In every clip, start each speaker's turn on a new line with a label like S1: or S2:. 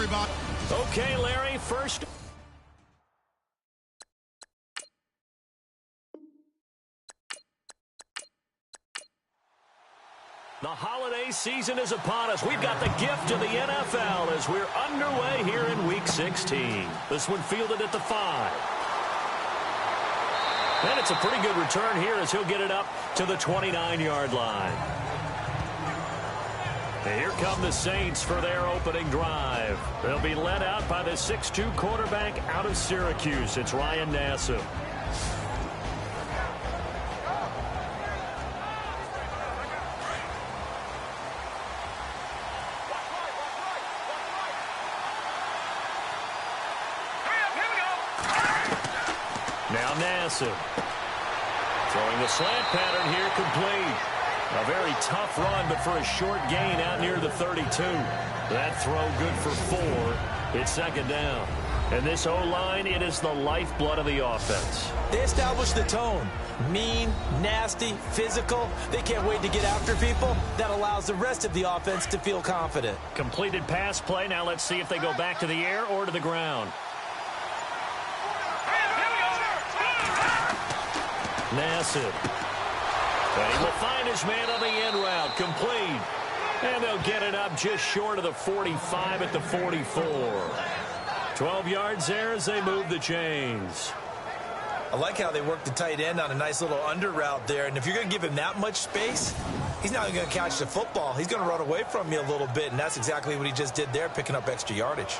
S1: everybody.
S2: Okay, Larry, first. The holiday season is upon us. We've got the gift of the NFL as we're underway here in Week 16. This one fielded at the 5. And it's a pretty good return here as he'll get it up to the 29-yard line. And here come the Saints for their opening drive. They'll be led out by the 6'2 quarterback out of Syracuse. It's Ryan Nassib. Now Nassib. Throwing the slant pattern here, complete. A very tough run, but for a short gain out near the 32. That throw good for 4. It's second down. And this O-line, it is the lifeblood of the offense.
S3: They established the tone. Mean, nasty, physical. They can't wait to get after people. That allows the rest of the offense to feel confident.
S2: Completed pass play. Now let's see if they go back to the air or to the ground. Nassib. And he will find his man on the end route. Complete. And they'll get it up just short of the 45 at the 44. 12 yards there as they move the chains.
S3: I like how they work the tight end on a nice little under route there. And if you're going to give him that much space, he's not going to catch the football. He's going to run away from you a little bit, and that's exactly what he just did there, picking up extra yardage.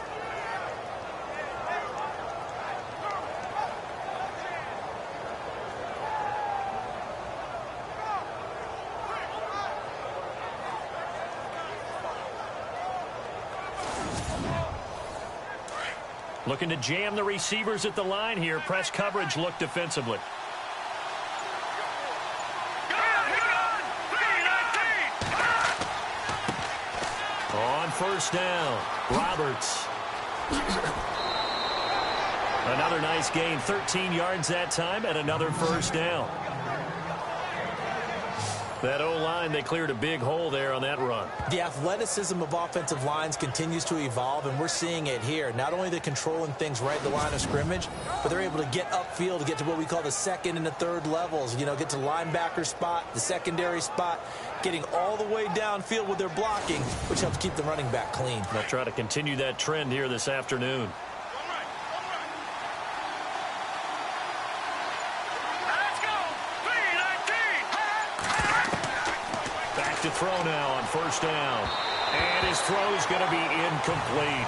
S2: Looking to jam the receivers at the line here. Press coverage look defensively. On first down, Roberts. Another nice gain, 13 yards that time, and another first down. That O-line, they cleared a big hole there on that run.
S3: The athleticism of offensive lines continues to evolve, and we're seeing it here. Not only they're controlling things right at the line of scrimmage, but they're able to get upfield to get to what we call the second and the third levels. You know, get to linebacker spot, the secondary spot, getting all the way downfield with their blocking, which helps keep the running back clean.
S2: They'll try to continue that trend here this afternoon. To throw now on first down. And his throw is going to be incomplete.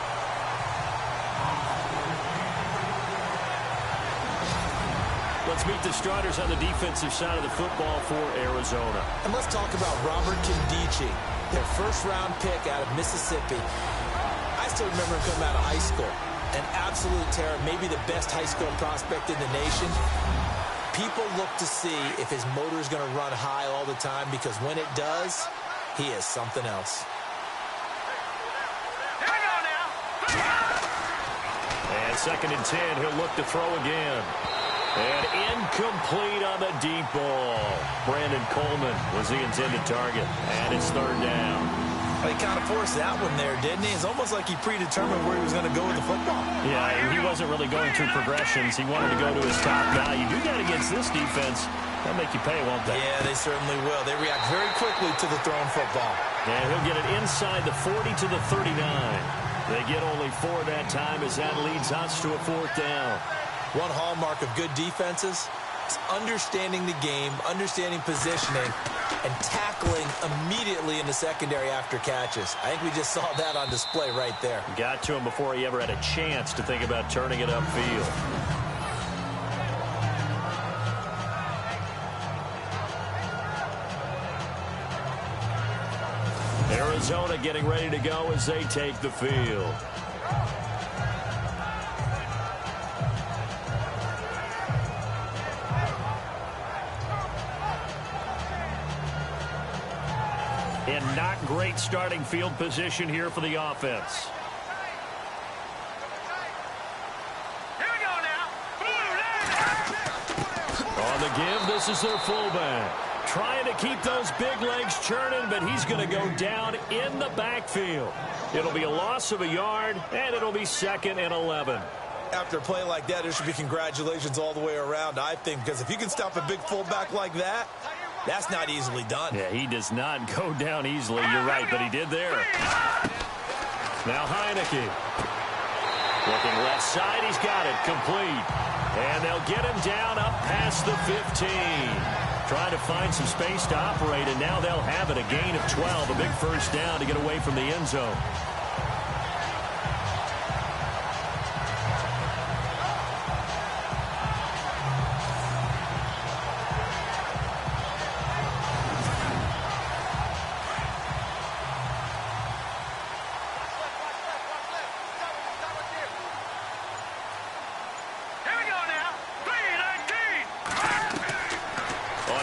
S2: Let's meet the starters on the defensive side of the football for Arizona.
S3: And let's talk about Robert Kindici, their first-round pick out of Mississippi. I still remember him coming out of high school. An absolute terror, maybe the best high school prospect in the nation. People look to see if his motor is going to run high all the time, because when it does, he is something else.
S2: And second and 10, he'll look to throw again. And incomplete on the deep ball. Brandon Coleman was the intended target. And it's third down.
S3: Well, he kind of forced that one there, didn't he? It's almost like he predetermined where he was going to go with the football.
S2: Yeah, he wasn't really going through progressions. He wanted to go to his top guy. You do that against this defense, they'll make you pay, won't they?
S3: Yeah, they certainly will. They react very quickly to the thrown football.
S2: And he'll get it inside the 40 to the 39. They get only 4 that time as that leads us to a fourth down.
S3: One hallmark of good defenses is understanding the game, understanding positioning, and tackling immediately in the secondary after catches. I think we just saw that on display right there.
S2: Got to him before he ever had a chance to think about turning it upfield. Arizona getting ready to go as they take the field. In not great starting field position here for the offense.
S1: Here we go now.
S2: On the give, this is their fullback. trying to keep those big legs churning, but he's going to go down in the backfield. It'll be a loss of a yard, and it'll be 2nd and 11.
S3: After a play like that, there should be congratulations all the way around, I think, because if you can stop a big fullback like that, that's not easily done.
S2: Yeah, he does not go down easily. You're right, but he did there. Now Heineke. Looking left side, he's got it, complete. And they'll get him down up past the 15. Trying to find some space to operate, and now they'll have it, a gain of 12, a big first down to get away from the end zone.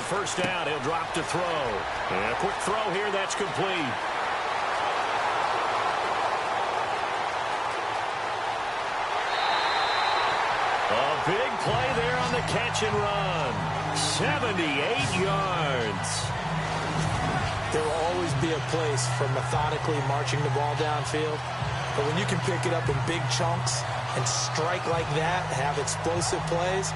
S2: First down, he'll drop to throw. And a quick throw here, that's complete. A big play there on the catch and run. 78 yards.
S3: There will always be a place for methodically marching the ball downfield. But when you can pick it up in big chunks and strike like that, have explosive plays,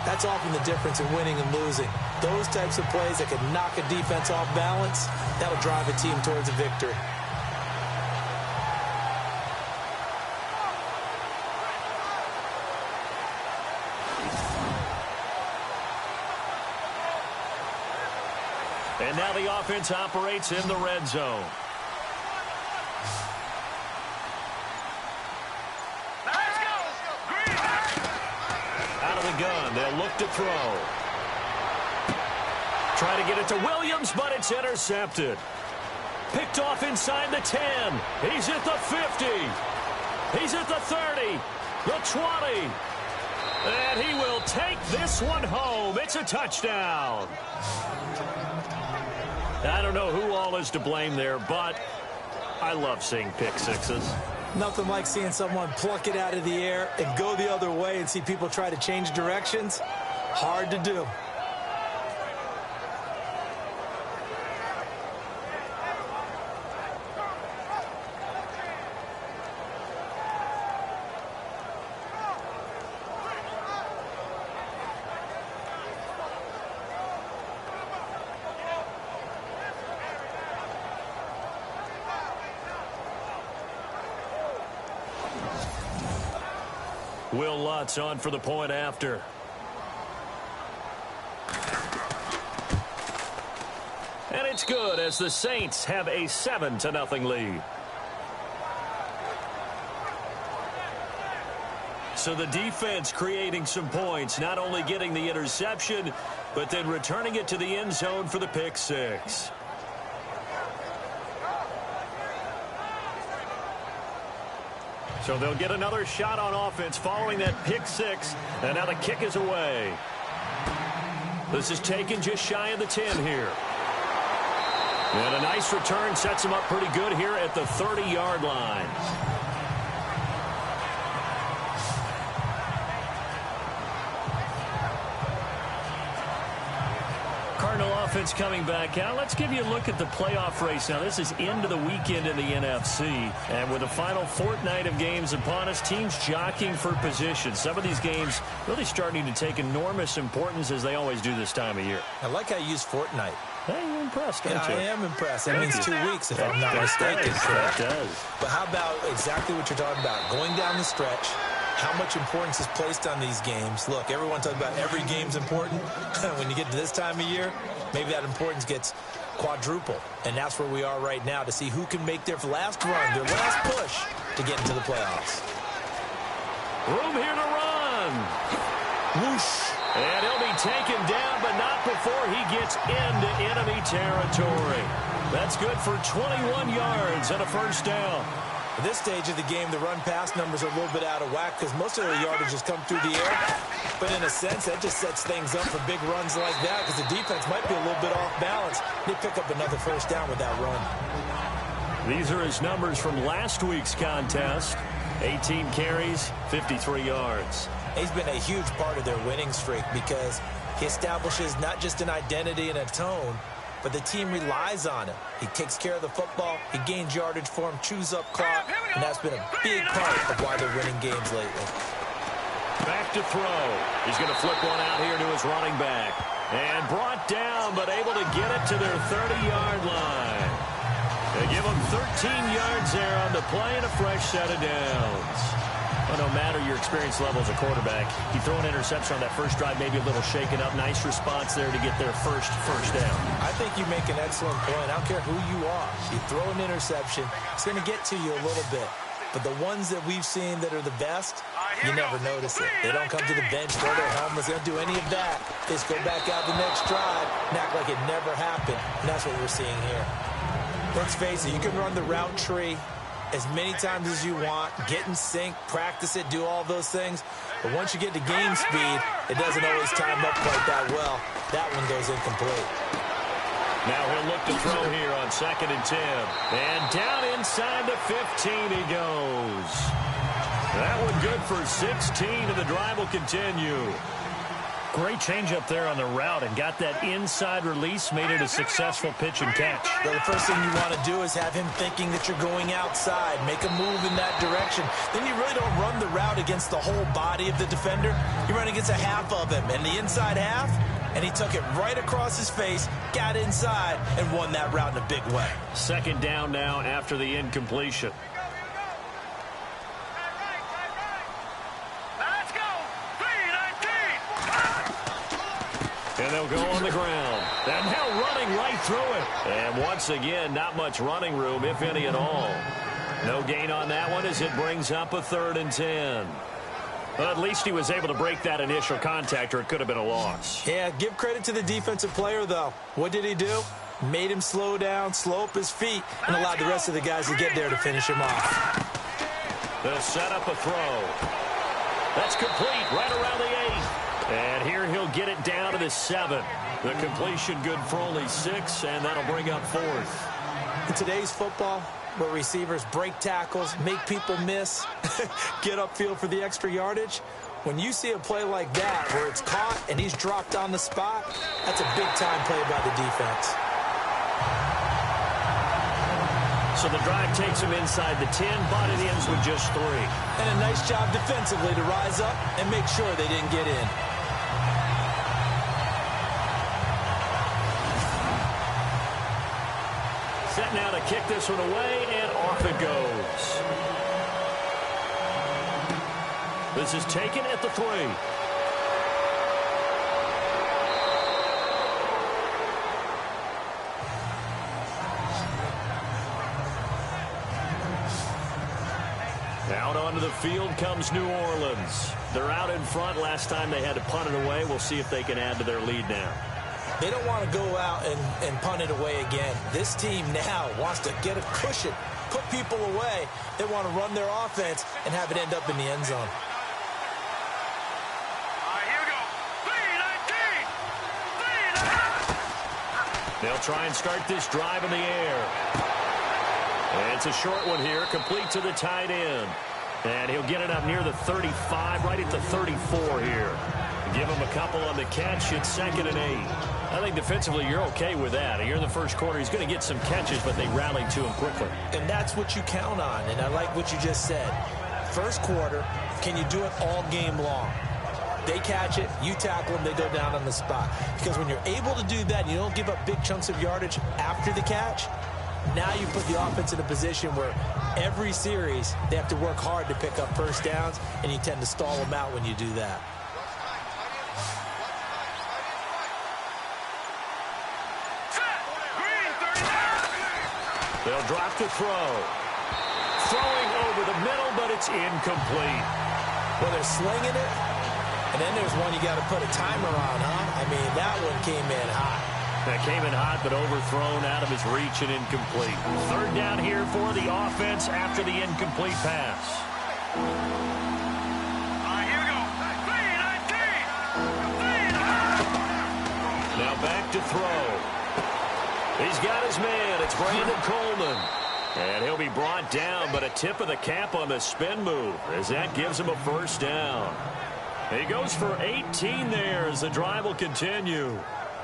S3: that's often the difference in winning and losing. Those types of plays that can knock a defense off balance, that'll drive a team towards a victory.
S2: And now the offense operates in the red zone. Out of the gun, they'll look to throw. Trying to get it to Williams, but it's intercepted. Picked off inside the 10. He's at the 50. He's at the 30. The 20. And he will take this one home. It's a touchdown. I don't know who all is to blame there, but I love seeing pick sixes.
S3: Nothing like seeing someone pluck it out of the air and go the other way and see people try to change directions. Hard to do.
S2: Will Lutz on for the point after. And it's good as the Saints have a 7-0 lead. So the defense creating some points, not only getting the interception, but then returning it to the end zone for the pick six. So they'll get another shot on offense following that pick six. And now the kick is away. This is taken just shy of the 10 here. And a nice return sets him up pretty good here at the 30-yard line. Cardinal offense coming back out. Let's give you a look at the playoff race. Now, this is into the weekend in the NFC. And with the final fortnight of games upon us, teams jockeying for position. Some of these games really starting to take enormous importance as they always do this time of year.
S3: I like how you use fortnight.
S2: Hey, you're impressed, aren't you?
S3: I am impressed. That means 2 weeks, if I'm not mistaken.
S2: That does.
S3: But how about exactly what you're talking about? Going down the stretch, how much importance is placed on these games. Look, everyone talks about every game's important. When you get to this time of year, maybe that importance gets quadruple. And that's where we are right now to see who can make their last run, their last push to get into the playoffs.
S2: Room here to run. Whoosh. And he'll be taken down, but not before he gets into enemy territory. That's good for 21 yards and a first down.
S3: At this stage of the game, the run-pass numbers are a little bit out of whack because most of their yardage has come through the air. But in a sense, that just sets things up for big runs like that because the defense might be a little bit off balance. They pick up another first down with that run.
S2: These are his numbers from last week's contest. 18 carries, 53 yards.
S3: He's been a huge part of their winning streak because He establishes not just an identity and a tone, but the team relies on him. He takes care of the football, he gains yardage for him, chews up clock, and that's been a big part of why they're winning games lately.
S2: Back to throw. He's going to flip one out here to his running back. And brought down, but able to get it to their 30-yard line. They give him 13 yards there on the play and a fresh set of downs. Well, no matter your experience level as a quarterback, you throw an interception on that first drive, maybe a little shaken up. Nice response there to get their first down.
S3: I think you make an excellent point. I don't care who you are. You throw an interception, it's going to get to you a little bit. But the ones that we've seen that are the best, you never notice it. They don't come to the bench, throw their helmets. They don't do any of that. They just go back out the next drive and act like it never happened. And that's what we're seeing here. Let's face it, you can run the route tree as many times as you want, get in sync, practice it, do all those things. But once you get to game speed, it doesn't always time up quite that well. That one goes incomplete.
S2: Now he'll look to throw here on 2nd and 10. And down inside the 15 he goes. That one good for 16, and the drive will continue.
S4: Great change up there on the route and got that inside release, made it a successful pitch and catch.
S3: Well, the first thing you want to do is have him thinking that you're going outside, make a move in that direction. Then you really don't run the route against the whole body of the defender. You run against a half of him, and the inside half, and he took it right across his face, got inside, and won that route in a big way.
S2: 2nd down now after the incompletion. And they'll go on the ground. And now running right through it. And once again, not much running room, if any at all. No gain on that one as it brings up a 3rd and 10. Well, at least he was able to break that initial contact, or it could have been a loss.
S3: Yeah, give credit to the defensive player, though. What did he do? Made him slow down, slow up his feet, and allowed the rest of the guys to get there to finish him off.
S2: They'll set up a throw. That's complete right around the 8. And here he'll get it down to the 7. The completion good for only 6, and that'll bring up 4th.
S3: In today's football, where receivers break tackles, make people miss, get upfield for the extra yardage, when you see a play like that where it's caught and he's dropped on the spot, that's a big-time play by the defense.
S2: So the drive takes him inside the 10, but it ends with just 3.
S3: And a nice job defensively to rise up and make sure they didn't get in.
S2: Set now to kick this one away, and off it goes. This is taken at the 3. Out onto the field comes New Orleans. They're out in front. Last time they had to punt it away. We'll see if they can add to their lead now.
S3: They don't want to go out and punt it away again. This team now wants to get a cushion, put people away. They want to run their offense and have it end up in the end zone.
S1: Here we go. 3-19.
S2: They'll try and start this drive in the air. And it's a short one here, complete to the tight end. And he'll get it up near the 35, right at the 34 here. Give him a couple on the catch. It's 2nd and 8. I think defensively you're okay with that. Here in the first quarter, he's going to get some catches, but they rallied to him quickly.
S3: And that's what you count on, and I like what you just said. First quarter, can you do it all game long? They catch it, you tackle them, they go down on the spot. Because when you're able to do that, and you don't give up big chunks of yardage after the catch, now you put the offense in a position where every series they have to work hard to pick up first downs, and you tend to stall them out when you do that.
S2: They'll drop to throw. Throwing over the middle, but it's incomplete.
S3: Well, they're slinging it, and then there's one you got to put a timer on, huh? I mean, that one came in hot.
S2: That came in hot, but overthrown out of his reach and incomplete. 3rd down here for the offense after the incomplete pass.
S1: Here we go. 3-19.
S2: Now back to throw. He's got his man. It's Brandon Coleman. And he'll be brought down, but a tip of the cap on the spin move as that gives him a first down. He goes for 18 there as the drive will continue.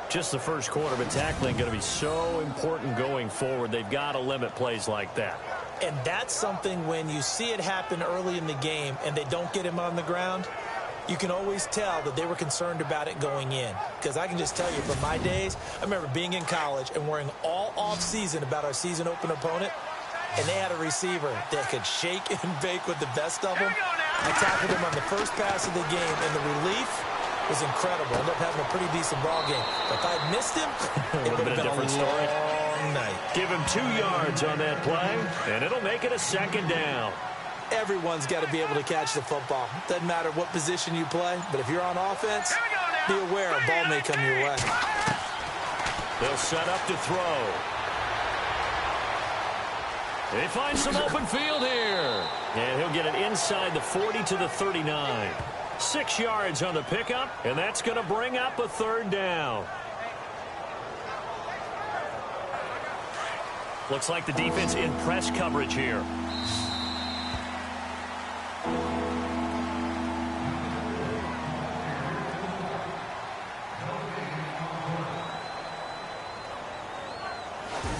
S4: Just the first quarter, but tackling going to be so important going forward. They've got to limit plays like that.
S3: And that's something when you see it happen early in the game and they don't get him on the ground, you can always tell that they were concerned about it going in. Because I can just tell you from my days, I remember being in college and worrying all off-season about our season open opponent, and they had a receiver that could shake and bake with the best of them. I tackled him on the first pass of the game, and the relief was incredible. Ended up having a pretty decent ball game. But if I'd missed him, it would have been a different story. Long night.
S2: Give him 2 yards on that play, and it'll make it a second down.
S3: Everyone's got to be able to catch the football. Doesn't matter what position you play, but if you're on offense, be aware a ball may come your way.
S2: They'll set up to throw. They find some open field here. And he'll get it inside the 40 to the 39. 6 yards on the pickup, and that's going to bring up a third down.
S4: Looks like the defense in press coverage here.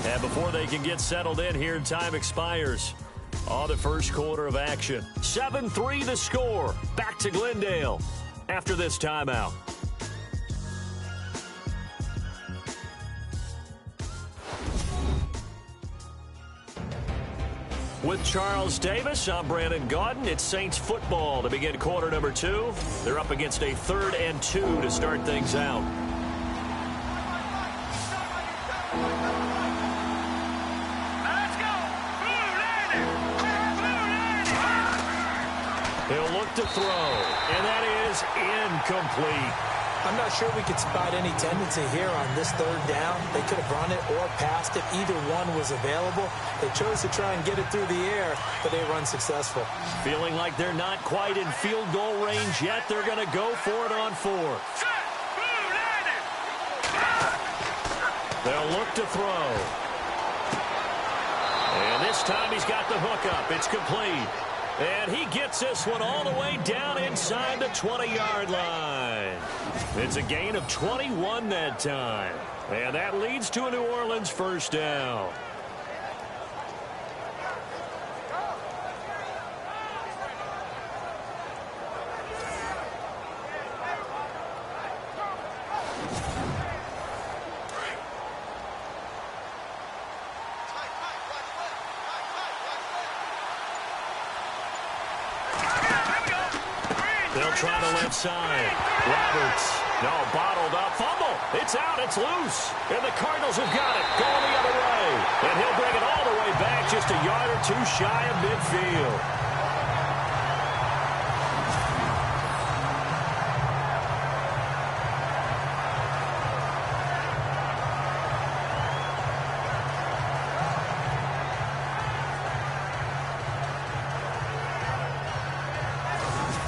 S2: And before they can get settled in here, time expires on the first quarter of action. 7-3 the score. Back to Glendale after this timeout. With Charles Davis, I'm Brandon Gaudin. It's Saints football to begin quarter number 2. They're up against a 3rd and 2 to start things out. He'll look to throw, and that is incomplete.
S3: I'm not sure we could spot any tendency here on this 3rd down. They could have run it or passed it. Either one was available. They chose to try and get it through the air, but they were unsuccessful.
S2: Feeling like they're not quite in field goal range yet. They're going to go for it on 4th. They'll look to throw. And this time he's got the hook up. It's complete. And he gets this one all the way down inside the 20-yard line. It's a gain of 21 that time. And that leads to a New Orleans first down. They'll try the left side. Roberts. No, bottled up. Fumble. It's out. It's loose. And the Cardinals have got it. Going the other way. And he'll bring it all the way back just a yard or 2 shy of midfield.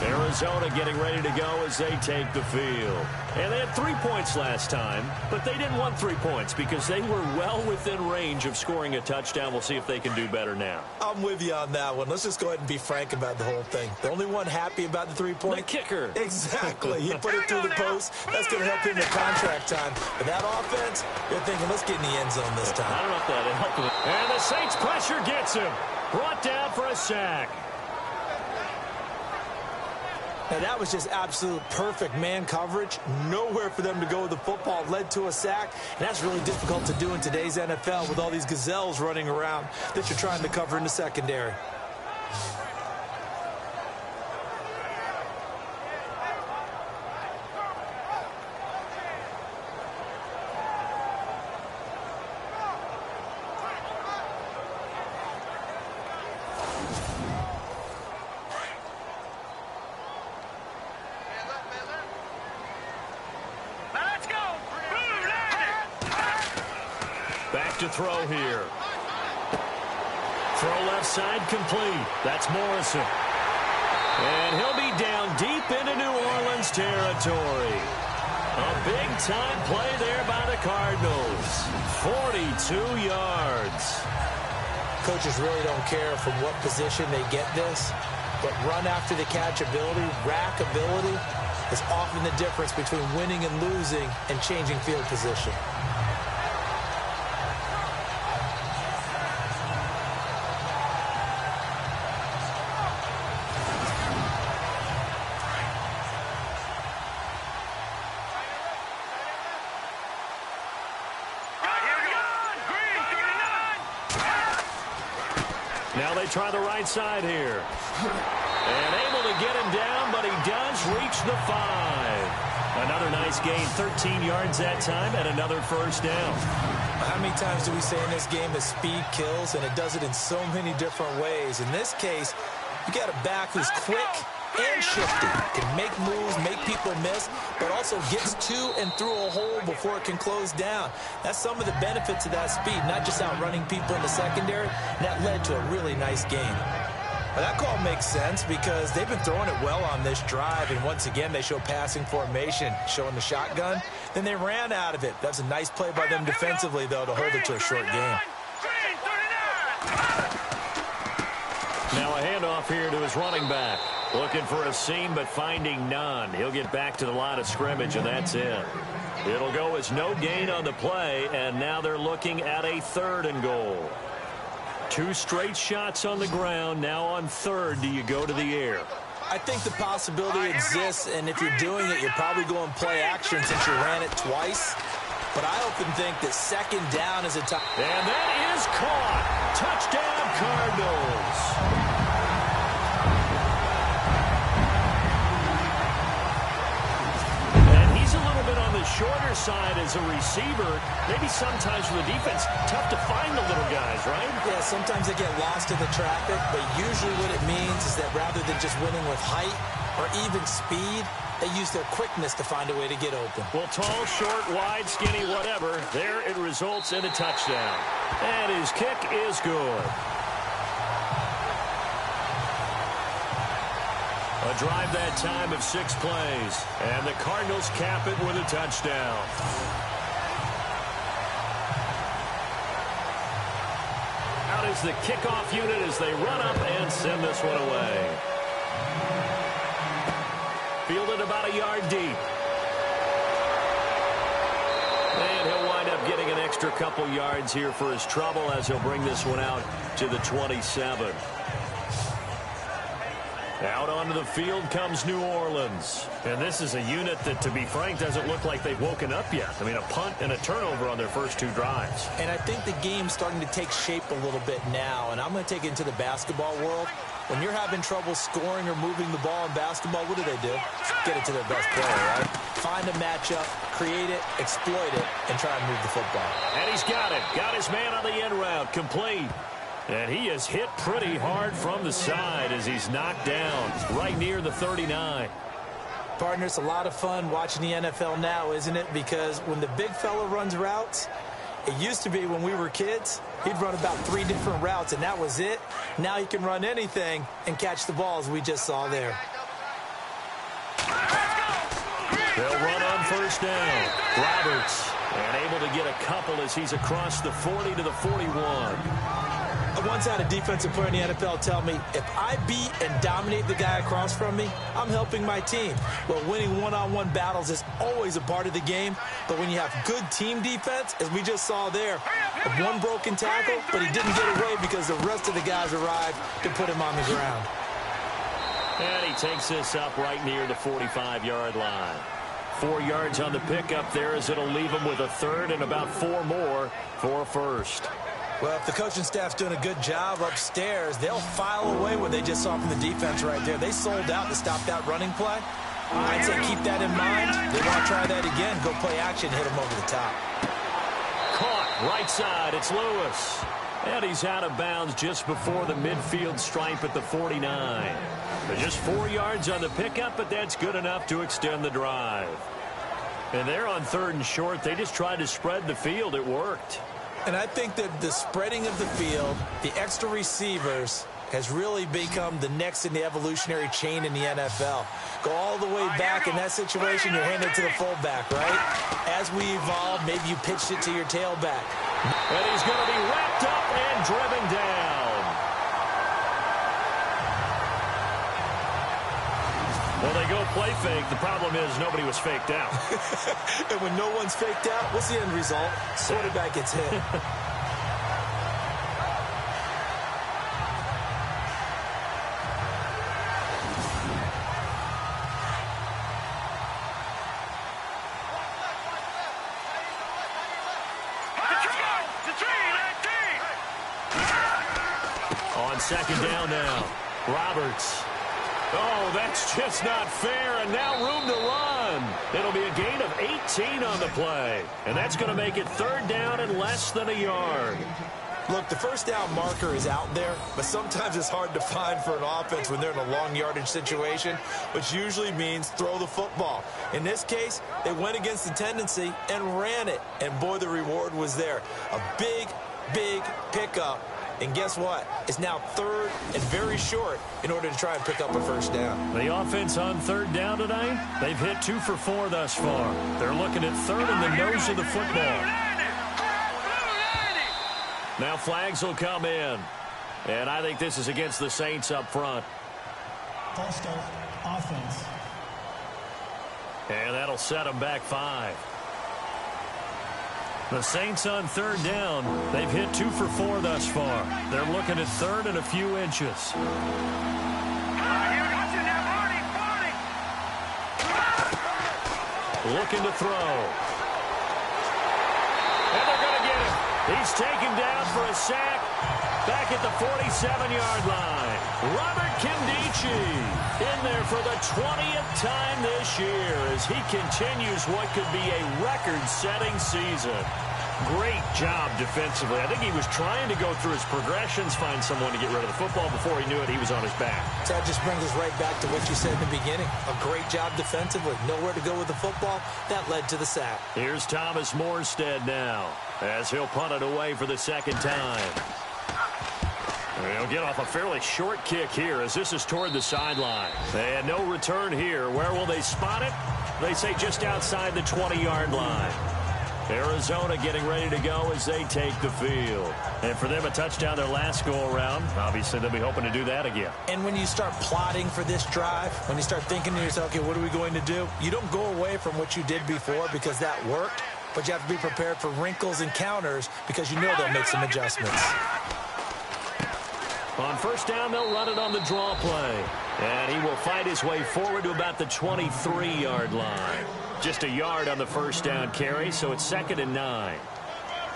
S2: Arizona getting ready to go as they take the field. And they had 3 points last time, but they didn't want 3 points because they were well within range of scoring a touchdown. We'll see if they can do better now.
S3: I'm with you on that one. Let's just go ahead and be frank about the whole thing. The only one happy about the 3-point?
S2: The kicker.
S3: Exactly. He put it through the post. That's going to help him in contract time. But that offense, you're thinking, let's get in the end zone this time.
S2: I don't know if that'll help him. And the Saints pressure gets him. Brought down for a sack.
S3: And that was just absolute perfect man coverage. Nowhere for them to go with the football. Led to a sack. And that's really difficult to do in today's NFL with all these gazelles running around that you're trying to cover in the secondary.
S2: Back to throw here. Throw left side complete. That's Morrison. And he'll be down deep into New Orleans territory. A big-time play there by the Cardinals. 42 yards.
S3: Coaches really don't care from what position they get this, but run after the catch ability, rack ability, is often the difference between winning and losing and changing field position.
S2: Now they try the right side here. And able to get him down, but he does reach the 5. Another nice gain, 13 yards that time, and another first down.
S3: How many times do we say in this game that speed kills, and it does it in so many different ways? In this case, you got a back who's quick and shifty, can make moves, make people miss, but also gets to and through a hole before it can close down. That's some of the benefits of that speed, not just outrunning people in the secondary. And that led to a really nice game. Well, that call makes sense because they've been throwing it well on this drive, and once again they show passing formation, showing the shotgun. Then they ran out of it. That's a nice play by them defensively, though, to hold it to a short game.
S2: Now a handoff here to his running back. Looking for a seam, but finding none. He'll get back to the line of scrimmage, and that's it. It'll go as no gain on the play, and now they're looking at a 3rd and goal. 2 straight shots on the ground. Now on 3rd, do you go to the air?
S3: I think the possibility exists, and if you're doing it, you're probably going play action since you ran it twice. But I often think that 2nd down is a time.
S2: And that is caught. Touchdown, Cardinals. Shorter side as a receiver. Maybe sometimes for the defense, tough to find the little guys, right?
S3: Yeah, sometimes they get lost in the traffic, but usually what it means is that rather than just winning with height or even speed, they use their quickness to find a way to get open.
S2: Well, tall, short, wide, skinny, whatever, there it results in a touchdown. And his kick is good. A drive that time of 6 plays. And the Cardinals cap it with a touchdown. Out is the kickoff unit as they run up and send this one away. Fielded about a yard deep. And he'll wind up getting an extra couple yards here for his trouble as he'll bring this one out to the 27. Out onto the field comes New Orleans. And this is a unit that, to be frank, doesn't look like they've woken up yet. I mean, a punt and a turnover on their first 2 drives.
S3: And I think the game's starting to take shape a little bit now. And I'm going to take it into the basketball world. When you're having trouble scoring or moving the ball in basketball, what do? Get it to their best player, right? Find a matchup, create it, exploit it, and try and move the football.
S2: And he's got it. Got his man on the end route. Complete. And he is hit pretty hard from the side as he's knocked down right near the 39.
S3: Partner, it's a lot of fun watching the NFL now, isn't it? Because when the big fella runs routes, it used to be when we were kids, he'd run about 3 different routes, and that was it. Now he can run anything and catch the ball, as we just saw there.
S2: They'll run on first down. Roberts, and able to get a couple as he's across the 40 to the 41.
S3: I once had a defensive player in the NFL tell me, if I beat and dominate the guy across from me, I'm helping my team. Well, winning one-on-one battles is always a part of the game, but when you have good team defense, as we just saw there, one broken tackle, but he didn't get away because the rest of the guys arrived to put him on the ground.
S2: And he takes this up right near the 45-yard line. 4 yards on the pickup there as it'll leave him with a 3rd and about 4 more for a first.
S3: Well, if the coaching staff's doing a good job upstairs, they'll file away what they just saw from the defense right there. They sold out to stop that running play. I'd say keep that in mind. They want to try that again. Go play action, hit them over the top.
S2: Caught right side. It's Lewis. And he's out of bounds just before the midfield stripe at the 49. But just 4 yards on the pickup, but that's good enough to extend the drive. And they're on 3rd and short. They just tried to spread the field. It worked.
S3: And I think that the spreading of the field, the extra receivers, has really become the next in the evolutionary chain in the NFL. Go all the way back in that situation, you're handed to the fullback, right? As we evolve, maybe you pitched it to your tailback.
S2: And he's going to be wrapped up and driven down.
S4: Well, they go play fake. The problem is nobody was faked out.
S3: And when no one's faked out, what's the end result? Quarterback gets hit.
S2: On second down now, Roberts. Oh, that's just not fair, and now room to run. It'll be a gain of 18 on the play, and that's going to make it third down and less than a yard.
S3: Look, the first down marker is out there, but sometimes it's hard to find for an offense when they're in a long yardage situation, which usually means throw the football. In this case, they went against the tendency and ran it, and boy, the reward was there. A big, big pickup. And guess what? It's now third and very short in order to try and pick up a first down.
S4: The offense on third down tonight, they've hit 2 for 4 thus far. They're looking at third in the nose of the football.
S2: Now flags will come in. And I think this is against the Saints up front.
S5: False start, offense.
S2: And that'll set them back 5.
S4: The Saints on third down, they've hit 2 for 4 thus far. They're looking at third and a few inches.
S2: Looking to throw. And they're going to get him. He's taken down for a sack back at the 47-yard line. Robert Kimdichie in there for the 20th time this year as he continues what could be a record-setting season. Great job defensively. I think he was trying to go through his progressions, find someone to get rid of the football. Before he knew it, he was on his back.
S3: So that just brings us right back to what you said in the beginning. A great job defensively. Nowhere to go with the football. That led to the sack.
S2: Here's Thomas Morstead now as he'll punt it away for the second time. He'll get off a fairly short kick here as this is toward the sideline. And no return here. Where will they spot it? They say just outside the 20-yard line. Arizona getting ready to go as they take the field.
S4: And for them, a touchdown their last go-around. Obviously, they'll be hoping to do that again.
S3: And when you start plotting for this drive, when you start thinking to yourself, okay, what are we going to do? You don't go away from what you did before because that worked, but you have to be prepared for wrinkles and counters because you know they'll make some adjustments.
S2: On first down, they'll run it on the draw play. And he will fight his way forward to about the 23-yard line. Just a yard on the first down carry, so it's 2nd and 9.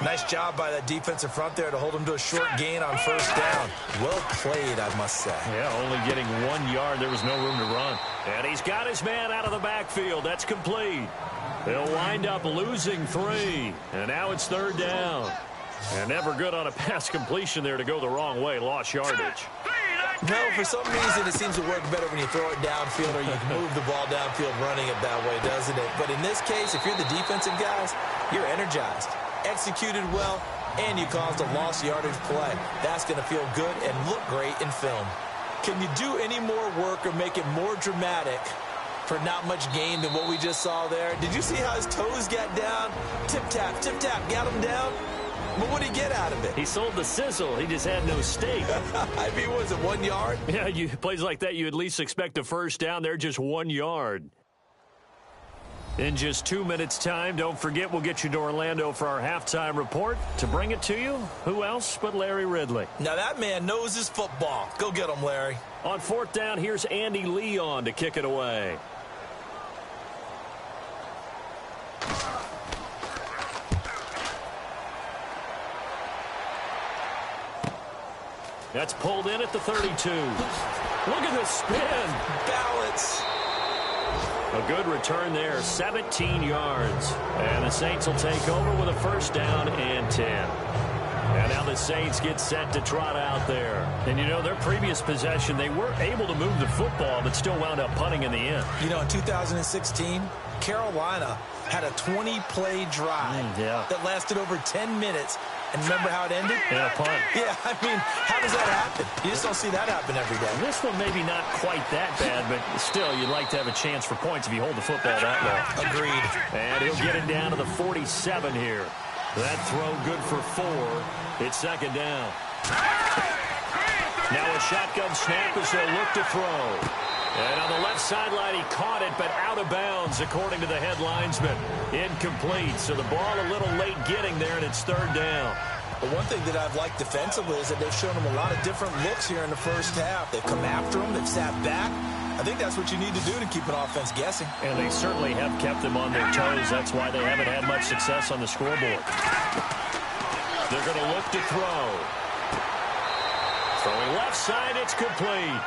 S3: Nice job by that defensive front there to hold him to a short gain on first down. Well played, I must say.
S4: Yeah, only getting 1 yard. There was no room to run.
S2: And he's got his man out of the backfield. That's complete. They'll wind up losing 3. And now it's third down. And never good on a pass completion there to go the wrong way. Lost yardage.
S3: No, for some reason it seems to work better when you throw it downfield or you can move the ball downfield running it that way, doesn't it? But in this case, if you're the defensive guys, you're energized, executed well, and you caused a lost yardage play. That's going to feel good and look great in film. Can you do any more work or make it more dramatic for not much gain than what we just saw there? Did you see how his toes got down? Tip-tap, got him down. But what did he get out of it?
S2: He sold the sizzle. He just had no steak.
S3: I mean, was it 1 yard?
S2: Yeah, plays like that, you at least expect a first down. They're just 1 yard. In just 2 minutes' time, don't forget we'll get you to Orlando for our halftime report. To bring it to you, who else but Larry Ridley?
S3: Now that man knows his football. Go get him, Larry.
S2: On fourth down, here's Andy Leon to kick it away. That's pulled in at the 32. Look at this spin.
S3: Balance.
S2: A good return there, 17 yards. And the Saints will take over with a first down and 10. And now the Saints get set to trot out there.
S4: And, you know, their previous possession, they were able to move the football, but still wound up punting in the end.
S3: You know, in 2016, Carolina had a 20-play drive that lasted over 10 minutes. And remember how it ended?
S4: Yeah, a punt.
S3: Yeah, I mean, how does that happen? You just don't see that happen every day.
S4: This one maybe not quite that bad, but still, you'd like to have a chance for points if you hold the football that long.
S3: Agreed.
S2: And he'll get it down to the 47 here. That throw good for 4. It's second down. Now a shotgun snap as they'll look to throw. And on the left sideline, he caught it, but out of bounds, according to the head linesman. Incomplete, so the ball a little late getting there, and it's third down.
S3: But one thing that I've liked defensively is that they've shown them a lot of different looks here in the first half. They've come after them. They've sat back. I think that's what you need to do to keep an offense guessing.
S4: And they certainly have kept them on their toes. That's why they haven't had much success on the scoreboard.
S2: They're going to look to throw. Throwing left side, it's complete.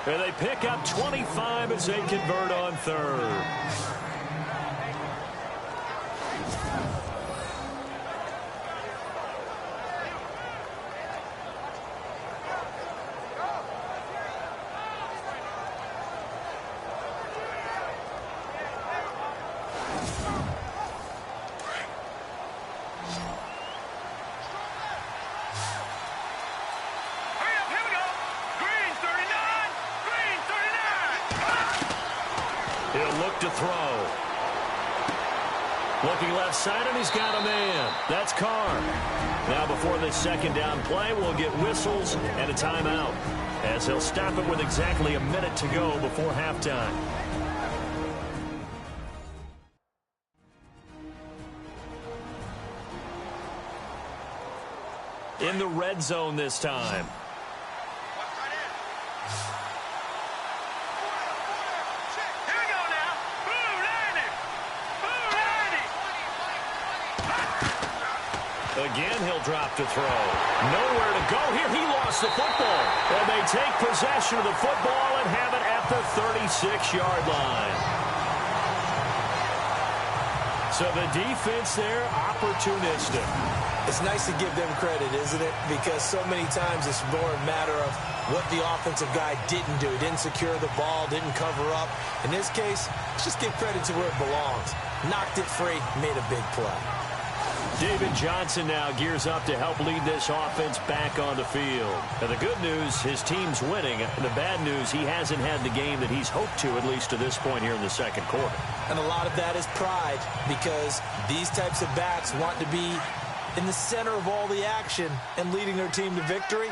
S2: And they pick up 25 as they convert on third. To throw. Looking left side, and he's got a man. That's Carr. Now before this second down play, we'll get whistles and a timeout, as he'll stop it with exactly a minute to go before halftime. In the red zone this time. Again, he'll drop to throw. Nowhere to go here. He lost the football. And they take possession of the football and have it at the 36-yard line. So the defense there, opportunistic.
S3: It's nice to give them credit, isn't it? Because so many times it's more a matter of what the offensive guy didn't do. He didn't secure the ball, didn't cover up. In this case, let's just give credit to where it belongs. Knocked it free, made a big play.
S2: David Johnson now gears up to help lead this offense back on the field. And the good news, his team's winning. The bad news, he hasn't had the game that he's hoped to, at least to this point here in the second quarter.
S3: And a lot of that is pride, because these types of backs want to be in the center of all the action and leading their team to victory.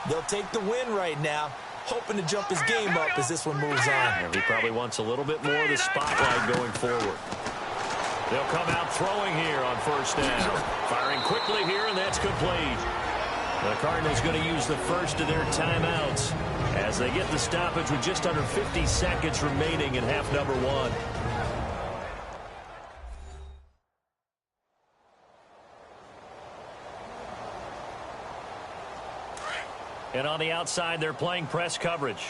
S3: They'll take the win right now, hoping to jump his game up as this one moves on.
S2: And he probably wants a little bit more of the spotlight going forward. They'll come out throwing here on first down. Firing quickly here, and that's complete. The Cardinals going to use the first of their timeouts as they get the stoppage with just under 50 seconds remaining in half number one.
S4: And on the outside, they're playing press coverage.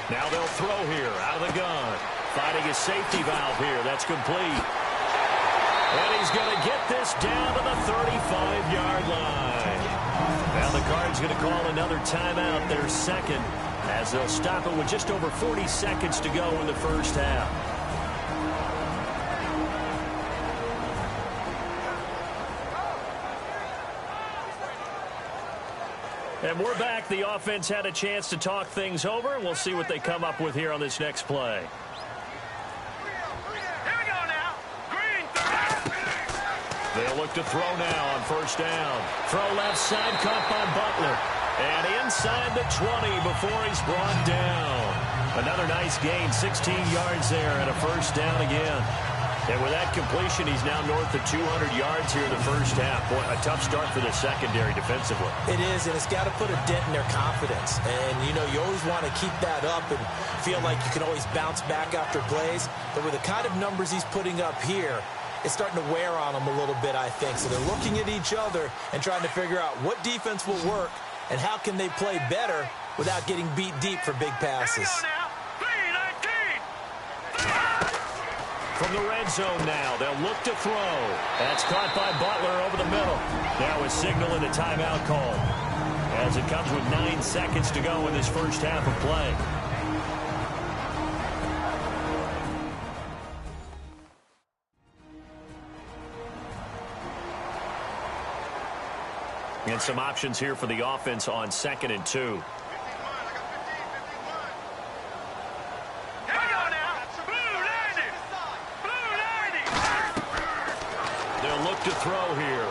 S2: Now they'll throw here out of the gun. Finding his safety valve here. That's complete. And he's going to get this down to the 35-yard line. Now the Cards going to call another timeout, their second, as they'll stop it with just over 40 seconds to go in the first half.
S4: And we're back. The offense had a chance to talk things over, and we'll see what they come up with here on this next play.
S1: Here we go now. Green.
S2: They'll look to throw now on first down. Throw left side, caught by Butler. And inside the 20 before he's brought down. Another nice gain, 16 yards there, and a first down again. And with that completion, he's now north of 200 yards here in the first half. Boy, a tough start for the secondary defensively.
S3: It is, and it's got to put a dent in their confidence. And, you know, you always want to keep that up and feel like you can always bounce back after plays. But with the kind of numbers he's putting up here, it's starting to wear on them a little bit, I think. So they're looking at each other and trying to figure out what defense will work and how can they play better without getting beat deep for big passes.
S2: From the red zone now, they'll look to throw. That's caught by Butler over the middle. Now a signal and a timeout call, as it comes with 9 seconds to go in this first half of play. And some options here for the offense on 2nd and 2. To throw here.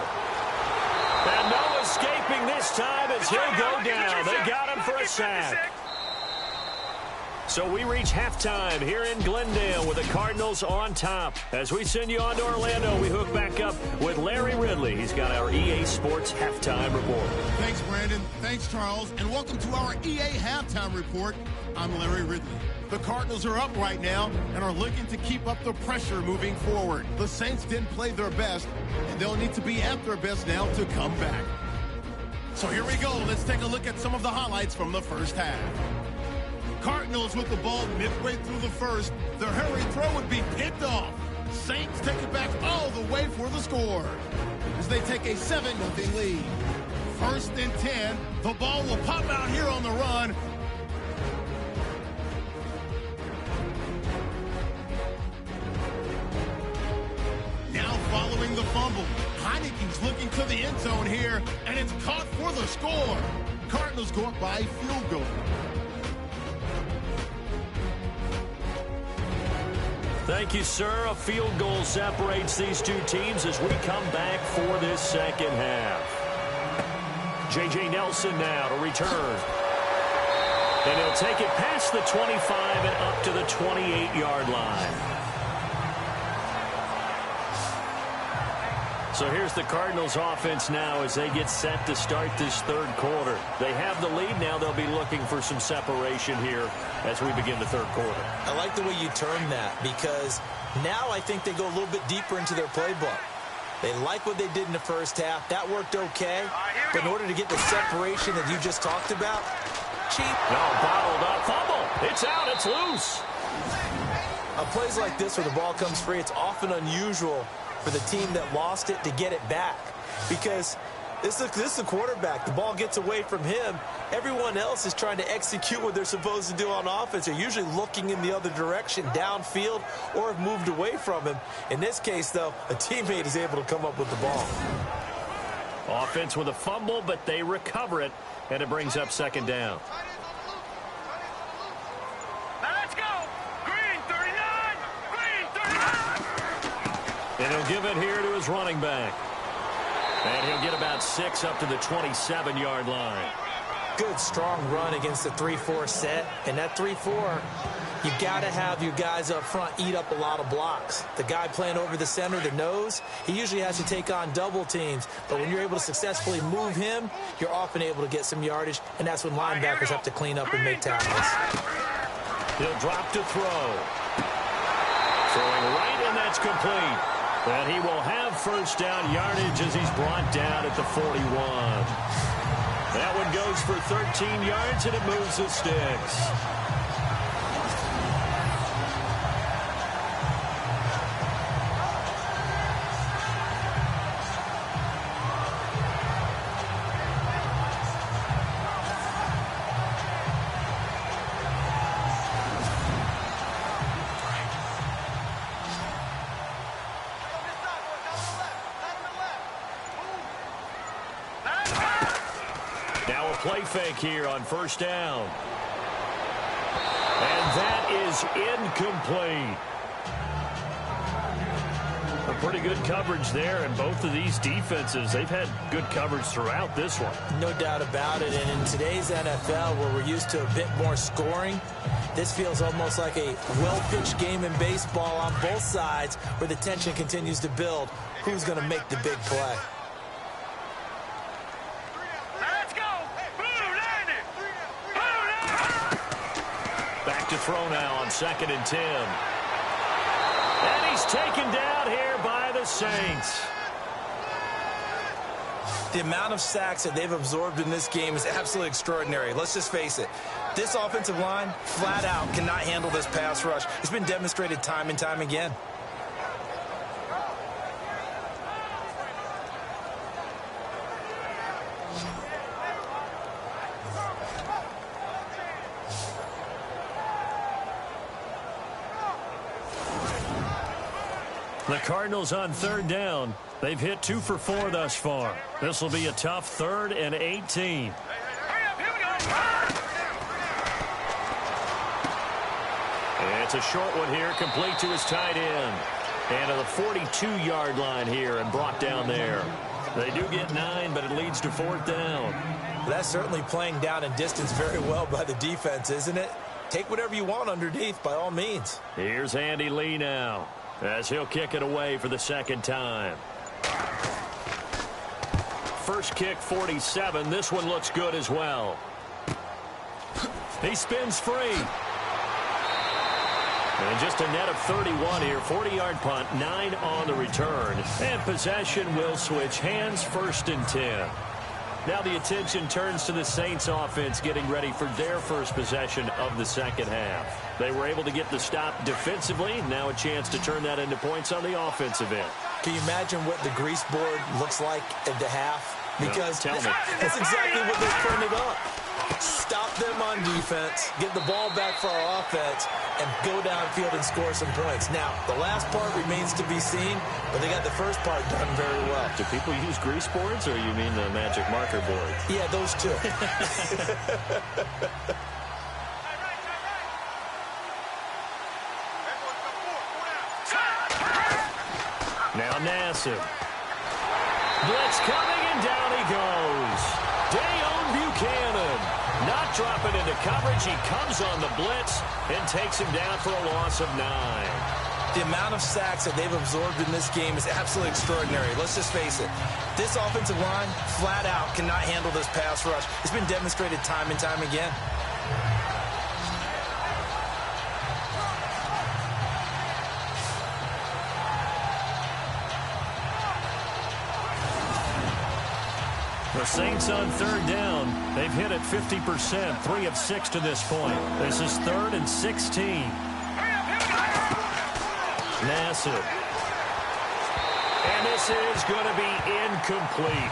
S2: And no escaping this time as he'll go down. They got him for a sack. So we reach halftime here in Glendale with the Cardinals on top. As we send you on to Orlando, we hook back up with Larry Ridley. He's got our EA Sports Halftime Report.
S6: Thanks, Brandon. Thanks, Charles. And welcome to our EA Halftime Report. I'm Larry Ridley. The Cardinals are up right now and are looking to keep up the pressure moving forward. The Saints didn't play their best, and they'll need to be at their best now to come back. So here we go. Let's take a look at some of the highlights from the first half. Cardinals with the ball midway through the first. Their hurry throw would be picked off. Saints take it back all the way for the score as they take a 7-0 lead. First and 10. The ball will pop out here on the run. Now following the fumble. Heineke's looking to the end zone here, and it's caught for the score. Cardinals go up by a field goal.
S2: Thank you, sir. A field goal separates these two teams as we come back for this second half. J.J. Nelson now to return. And he'll take it past the 25 and up to the 28-yard line. So here's the Cardinals offense now as they get set to start this third quarter. They have the lead now. They'll be looking for some separation here as we begin the third quarter.
S3: I like the way you term that because now I think they go a little bit deeper into their playbook. They like what they did in the first half. That worked okay. But in order to get the separation that you just talked about, cheap.
S2: No, bottled up. Fumble. It's out. It's loose.
S3: On plays like this where the ball comes free, it's often unusual for the team that lost it to get it back because this is the quarterback. The ball gets away from him. Everyone else is trying to execute what they're supposed to do on offense. They're usually looking in the other direction, downfield, or have moved away from him. In this case, though, a teammate is able to come up with the ball.
S2: Offense with a fumble, but they recover it, and it brings up second down. And he'll give it here to his running back. And he'll get about 6 up to the 27-yard line.
S3: Good, strong run against the 3-4 set. And that 3-4, you got to have your guys up front eat up a lot of blocks. The guy playing over the center, the nose, he usually has to take on double teams. But when you're able to successfully move him, you're often able to get some yardage. And that's when linebackers have to clean up and make tackles.
S2: He'll drop to throw. Throwing right, and that's complete. And he will have first down yardage as he's brought down at the 41. That one goes for 13 yards, and it moves the sticks. Play fake here on first down. And that is incomplete. A pretty good coverage there, and both of these defenses, they've had good coverage throughout this one.
S3: No doubt about it, and in today's NFL, where we're used to a bit more scoring, this feels almost like a well-pitched game in baseball on both sides where the tension continues to build. Who's going to make the big play?
S2: To throw now on 2nd and 10. And he's taken down here by the Saints.
S7: The amount of sacks that they've absorbed in this game is absolutely extraordinary. Let's just face it. This offensive line, flat out, cannot handle this pass rush. It's been demonstrated time and time again.
S4: The Cardinals on third down. They've hit 2 for 4 thus far. This will be a tough 3rd and 18.
S2: And it's a short one here, complete to his tight end. And to the 42-yard line here and brought down there. They do get 9, but it leads to 4th down.
S3: That's certainly playing down and distance very well by the defense, isn't it? Take whatever you want underneath, by all means.
S2: Here's Andy Lee now, as he'll kick it away for the 2nd time. First kick, 47. This one looks good as well. He spins free. And just a net of 31 here. 40-yard punt, 9 on the return. And possession will switch hands, 1st and 10. Now the attention turns to the Saints offense getting ready for their first possession of the 2nd half. They were able to get the stop defensively. Now a chance to turn that into points on the offensive end.
S3: Can you imagine what the grease board looks like at the half? Because
S2: no, tell me.
S3: That's exactly what they printed up. Stop them on defense, get the ball back for our offense, and go downfield and score some points. Now, the last part remains to be seen, but they got the first part done very well.
S2: Do people use grease boards, or you mean the magic marker board?
S3: Yeah, those two.
S2: Now Nassib. Blitz coming, and down he goes. Dayon Buchanan not dropping into coverage. He comes on the blitz and takes him down for a loss of 9.
S3: The amount of sacks that they've absorbed in this game is absolutely extraordinary. Let's just face it. This offensive line, flat out, cannot handle this pass rush. It's been demonstrated time and time again.
S4: The Saints on 3rd down. They've hit it 50%, 3 of 6 to this point. This is 3rd and 16. Nassib.
S2: And this is going to be incomplete.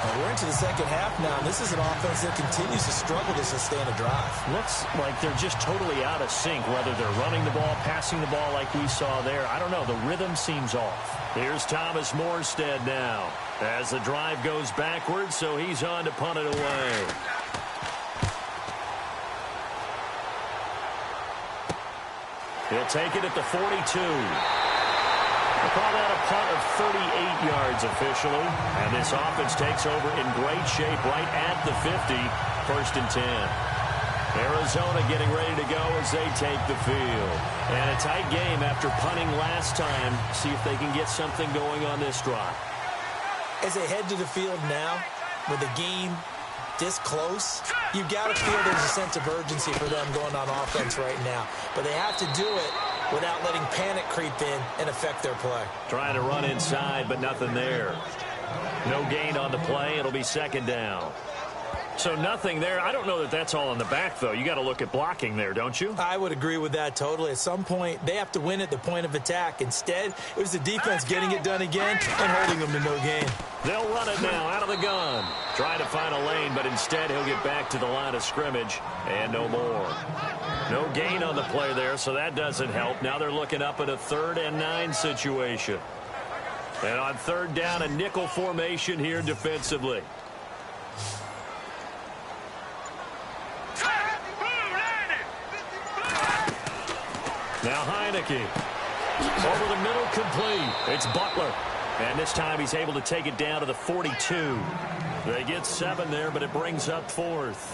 S3: Well, we're into the 2nd half now, and this is an offense that continues to struggle to sustain a drive.
S4: Looks like they're just totally out of sync, whether they're running the ball, passing the ball like we saw there. I don't know. The rhythm seems off.
S2: Here's Thomas Morstead now, as the drive goes backwards, so he's on to punt it away. He'll take it at the 42. They call that a punt of 38 yards officially. And this offense takes over in great shape right at the 50. 1st and 10. Arizona getting ready to go as they take the field. And a tight game after punting last time. See if they can get something going on this drive.
S3: As they head to the field now, with the game this close, you've got to feel there's a sense of urgency for them going on offense right now. But they have to do it without letting panic creep in and affect their play.
S2: Trying to run inside, but nothing there. No gain on the play. It'll be 2nd down.
S4: So nothing there. I don't know that that's all in the back, though. You got to look at blocking there, don't you?
S3: I would agree with that totally. At some point, they have to win at the point of attack. Instead, it was the defense getting it done again and holding them to no gain.
S2: They'll run it now out of the gun. Trying to find a lane, but instead he'll get back to the line of scrimmage and no more. No gain on the play there, so that doesn't help. Now they're looking up at a 3rd and 9 situation. And on 3rd down, a nickel formation here defensively. Now Heineke. Over the middle, complete. It's Butler. And this time he's able to take it down to the 42. They get 7 there, but it brings up 4th.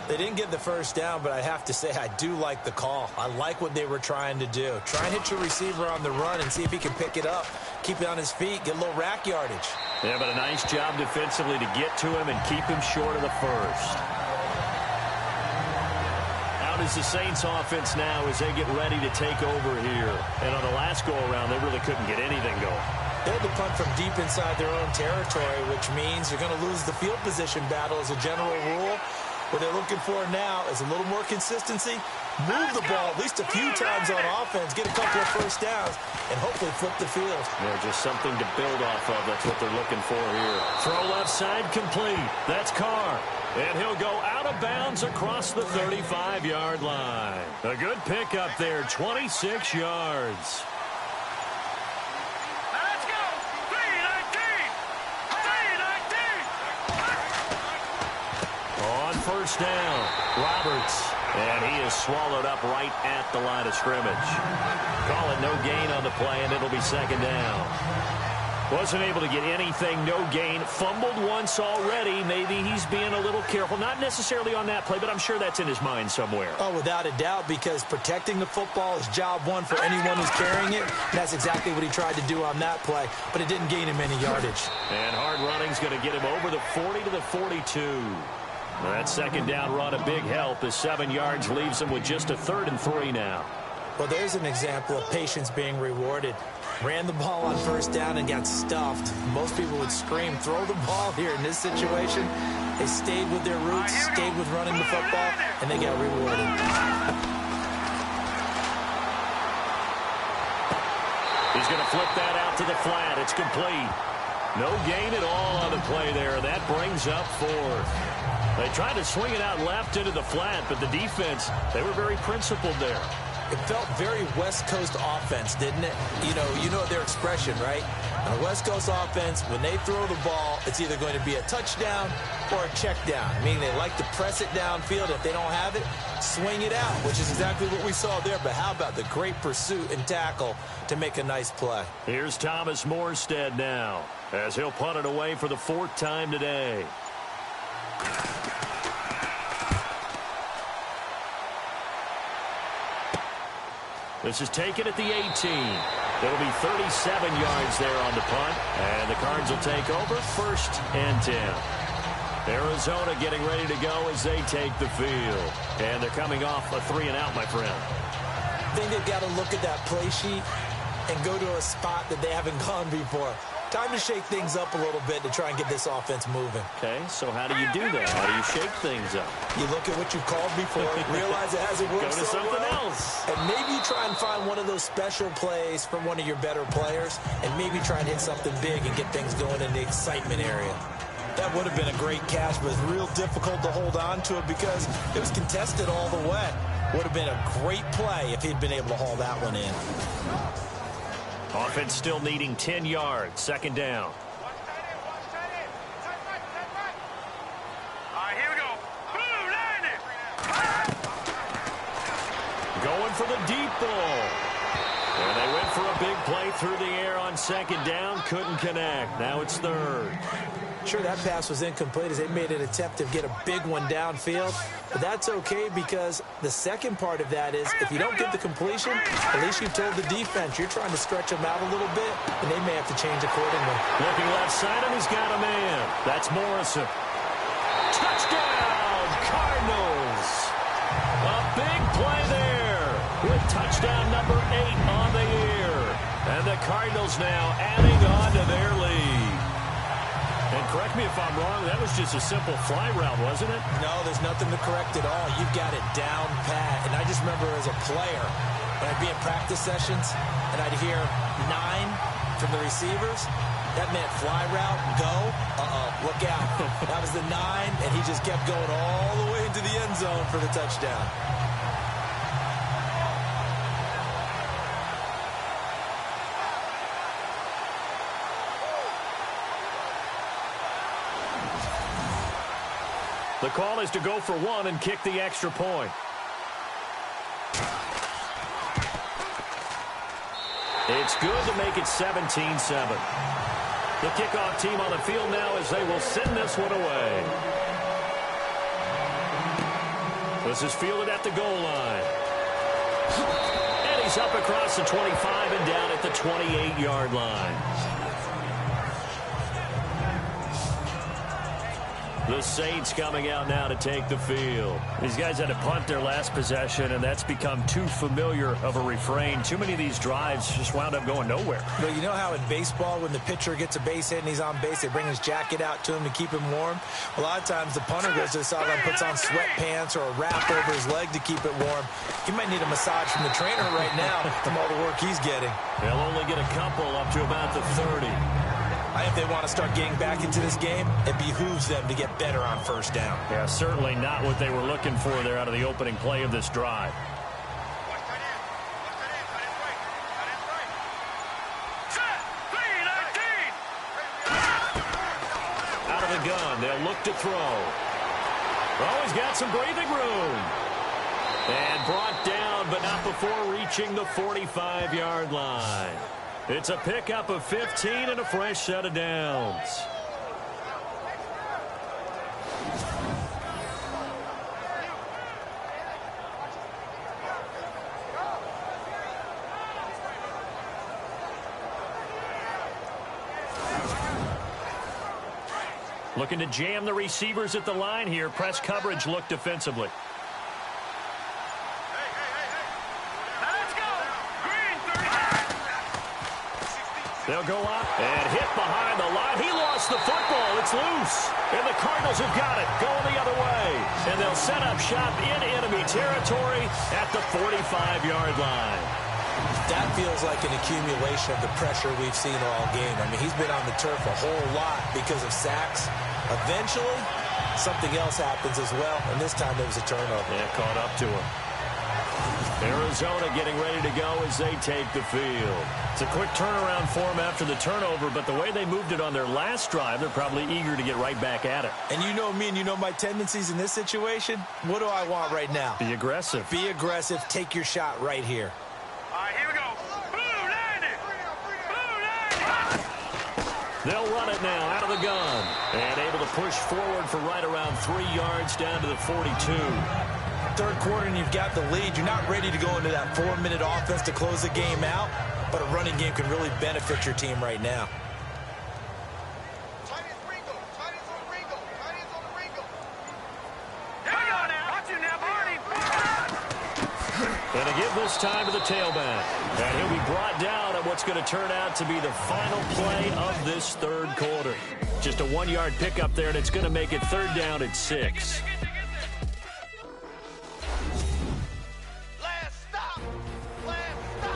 S3: They didn't get the first down, but I have to say I do like the call. I like what they were trying to do. Try and hit your receiver on the run and see if he can pick it up. Keep it on his feet, get a little rack yardage.
S2: Yeah, but a nice job defensively to get to him and keep him short of the first. Out is the Saints offense now as they get ready to take over here. And on the last go-around, they really couldn't get anything going.
S3: They had to punt from deep inside their own territory, which means you're going to lose the field position battle as a general rule. What they're looking for now is a little more consistency, move the ball at least a few times on offense, get a couple of first downs, and hopefully flip the field.
S2: Yeah, just something to build off of. That's what they're looking for here. Throw left side complete. That's Carr. And he'll go out of bounds across the 35-yard line. A good pickup there, 26 yards.
S1: Let's go. 3-19.
S2: On first down, Roberts. And he is swallowed up right at the line of scrimmage. Call it no gain on the play, and it'll be 2nd down. Wasn't able to get anything, no gain. Fumbled once already. Maybe he's being a little careful. Not necessarily on that play, but I'm sure that's in his mind somewhere.
S3: Oh, without a doubt, because protecting the football is job one for anyone who's carrying it. And that's exactly what he tried to do on that play, but it didn't gain him any yardage.
S2: And hard running's going to get him over the 40 to the 42. That second down run, a big help. The 7 yards leaves him with just a 3rd and 3 now.
S3: Well, there's an example of patience being rewarded. Ran the ball on first down and got stuffed. Most people would scream, throw the ball here. In this situation, they stayed with their roots, stayed with running the football, and they got rewarded.
S2: He's going to flip that out to the flat. It's complete. No gain at all on the play there. That brings up 4th. They tried to swing it out left into the flat, but the defense, they were very principled there.
S3: It felt very West Coast offense, didn't it? You know their expression, right? On a West Coast offense, when they throw the ball, it's either going to be a touchdown or a check down, meaning they like to press it downfield. If they don't have it, swing it out, which is exactly what we saw there. But how about the great pursuit and tackle to make a nice play?
S2: Here's Thomas Morstead now, as he'll punt it away for the 4th time today. This is taken at the 18. It'll be 37 yards there on the punt. And the Cards will take over 1st and 10. Arizona getting ready to go as they take the field. And they're coming off a 3-and-out, my friend.
S3: I think they've got to look at that play sheet and go to a spot that they haven't gone before. Time to shake things up a little bit to try and get this offense moving.
S2: Okay, so how do you do that? How do you shake things up?
S3: You look at what you've called before, realize it hasn't worked
S2: Go to
S3: so
S2: something
S3: well,
S2: else.
S3: and maybe you try and find one of those special plays from one of your better players, and maybe try and hit something big and get things going in the excitement area. That would have been a great catch, but it's real difficult to hold on to it because it was contested all the way. Would have been a great play if he'd been able to haul that one in.
S2: Offense still needing 10 yards. 2nd down. Going for the deep ball. And they went for a big play through the air on 2nd down. Couldn't connect. Now it's 3rd.
S3: Sure, that pass was incomplete as they made an attempt to get a big one downfield. But that's okay because the second part of that is if you don't get the completion, at least you've told the defense you're trying to stretch them out a little bit, and they may have to change accordingly.
S2: Looking left side, and he's got a man. That's Morrison. Touchdown, Cardinals. A big play there with touchdown number 8 on the year. And the Cardinals now adding on to their lead. And correct me if I'm wrong, that was just a simple fly route, wasn't it?
S3: No, there's nothing to correct at all. You've got it down pat. And I just remember as a player, when I'd be in practice sessions and I'd hear 9 from the receivers, that meant fly route, go, look out. That was the 9, and he just kept going all the way into the end zone for the touchdown.
S2: The call is to go for 1 and kick the extra point. It's good to make it 17-7. The kickoff team on the field now as they will send this one away. This is fielded at the goal line. And he's up across the 25 and down at the 28-yard line. The Saints coming out now to take the field. These guys had to punt their last possession, and that's become too familiar of a refrain. Too many of these drives just wound up going nowhere.
S3: Well, you know how in baseball, when the pitcher gets a base hit and he's on base, they bring his jacket out to him to keep him warm? A lot of times the punter goes to the sideline, puts on sweatpants or a wrap over his leg to keep it warm. He might need a massage from the trainer right now from all the work he's getting.
S2: They'll only get a couple up to about the 30.
S3: If they want to start getting back into this game, it behooves them to get better on first down.
S2: Yeah, certainly not what they were looking for there out of the opening play of this drive. Out of the gun, they'll look to throw. Oh, he's got some breathing room. And brought down, but not before reaching the 45-yard line. It's a pickup of 15 and a fresh set of downs. Looking to jam the receivers at the line here. Press coverage look defensively. They'll go up and hit behind the line. He lost the football. It's loose. And the Cardinals have got it going the other way. And they'll set up shop in enemy territory at the 45-yard line.
S3: That feels like an accumulation of the pressure we've seen all game. I mean, he's been on the turf a whole lot because of sacks. Eventually, something else happens as well, and this time there was a turnover.
S2: Yeah, caught up to him. Arizona getting ready to go as they take the field. It's a quick turnaround for them after the turnover, but the way they moved it on their last drive, they're probably eager to get right back at it.
S3: And you know me and you know my tendencies in this situation. What do I want right now?
S2: Be aggressive.
S3: Be aggressive. Take your shot right here.
S1: All right, here we go. Blue 90. Blue 90.
S2: They'll run it now out of the gun. And able to push forward for right around 3 yards down to the 42.
S3: Third quarter and you've got the lead. You're not ready to go into that 4-minute offense to close the game out, but a running game can really benefit your team right now.
S2: And to give this time to the tailback. And he'll be brought down at what's going to turn out to be the final play of this third quarter. Just a 1-yard pickup there, and it's going to make it third down at 6.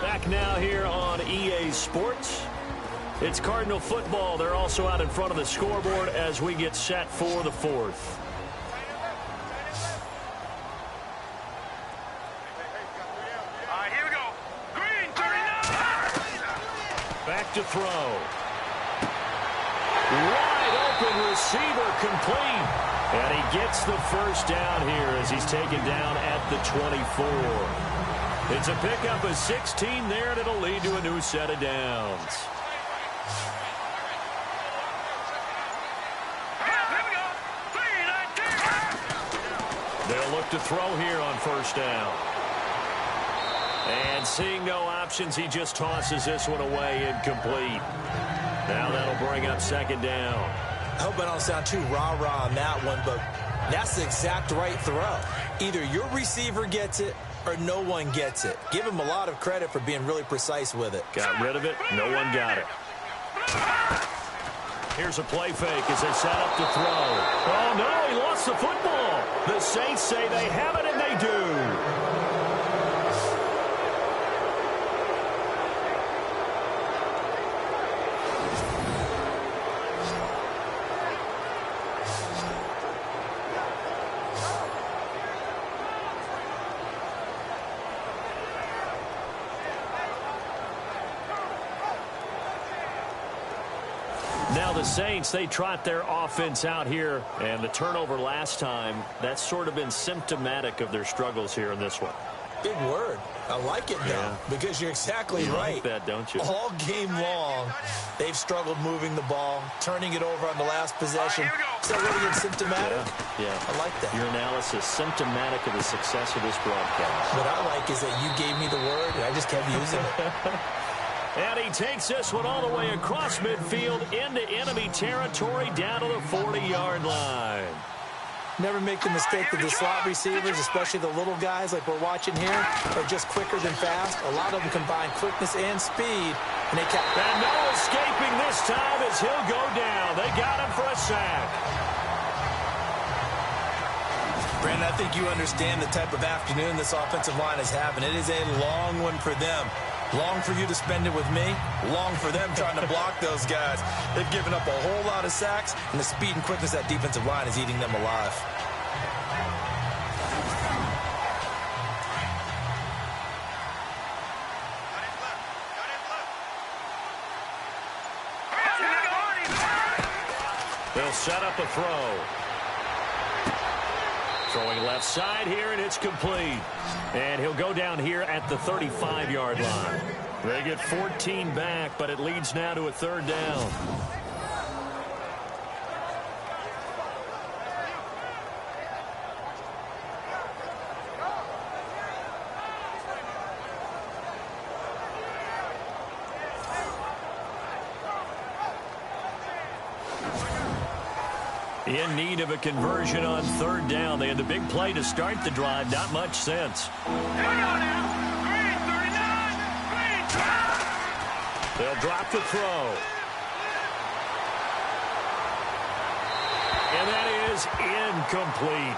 S2: Back now here on EA Sports. It's Cardinal football. They're also out in front of the scoreboard as we get set for the fourth.
S1: All right, here we go. Green 39.
S2: Back to throw. Wide open receiver complete. And he gets the first down here as he's taken down at the 24. It's a pickup of 16 there, and it'll lead to a new set of downs. They'll look to throw here on first down. And seeing no options, he just tosses this one away incomplete. Now that'll bring up second down.
S3: I hope I don't sound too rah-rah on that one, but that's the exact right throw. Either your receiver gets it or no one gets it. Give him a lot of credit for being really precise with it.
S2: Got rid of it. No one got it. Here's a play fake as they set up to throw. Oh, no, he lost the football. The Saints say they have it, and they do. Now the Saints, they trot their offense out here, and the turnover last time, that's sort of been symptomatic of their struggles here in this one.
S3: Big word. I like it now, because you're exactly right.
S2: You like that, don't you?
S3: All game long, they've struggled moving the ball, turning it over on the last possession. Is that really symptomatic?
S2: Yeah.
S3: I like that.
S2: Your analysis, symptomatic of the success of this broadcast.
S3: What I like is that you gave me the word, and I just kept using it.
S2: And he takes this one all the way across midfield into enemy territory down to the 40-yard line.
S3: Never make the mistake that the slot receivers, especially the little guys like we're watching here, are just quicker than fast. A lot of them combine quickness and speed. And
S2: no escaping this time as he'll go down. They got him for a sack.
S3: Brandon, I think you understand the type of afternoon this offensive line is having. It is a long one for them. Long for you to spend it with me. Long for them trying to block those guys. They've given up a whole lot of sacks, and the speed and quickness of that defensive line is eating them alive.
S2: They'll set up a throw. Throwing left side here, and it's complete. And he'll go down here at the 35-yard line.
S4: They get 14 back, but it leads now to a third down. In need of a conversion on third down. They had the big play to start the drive. Not much sense. They'll drop the throw. And that is incomplete.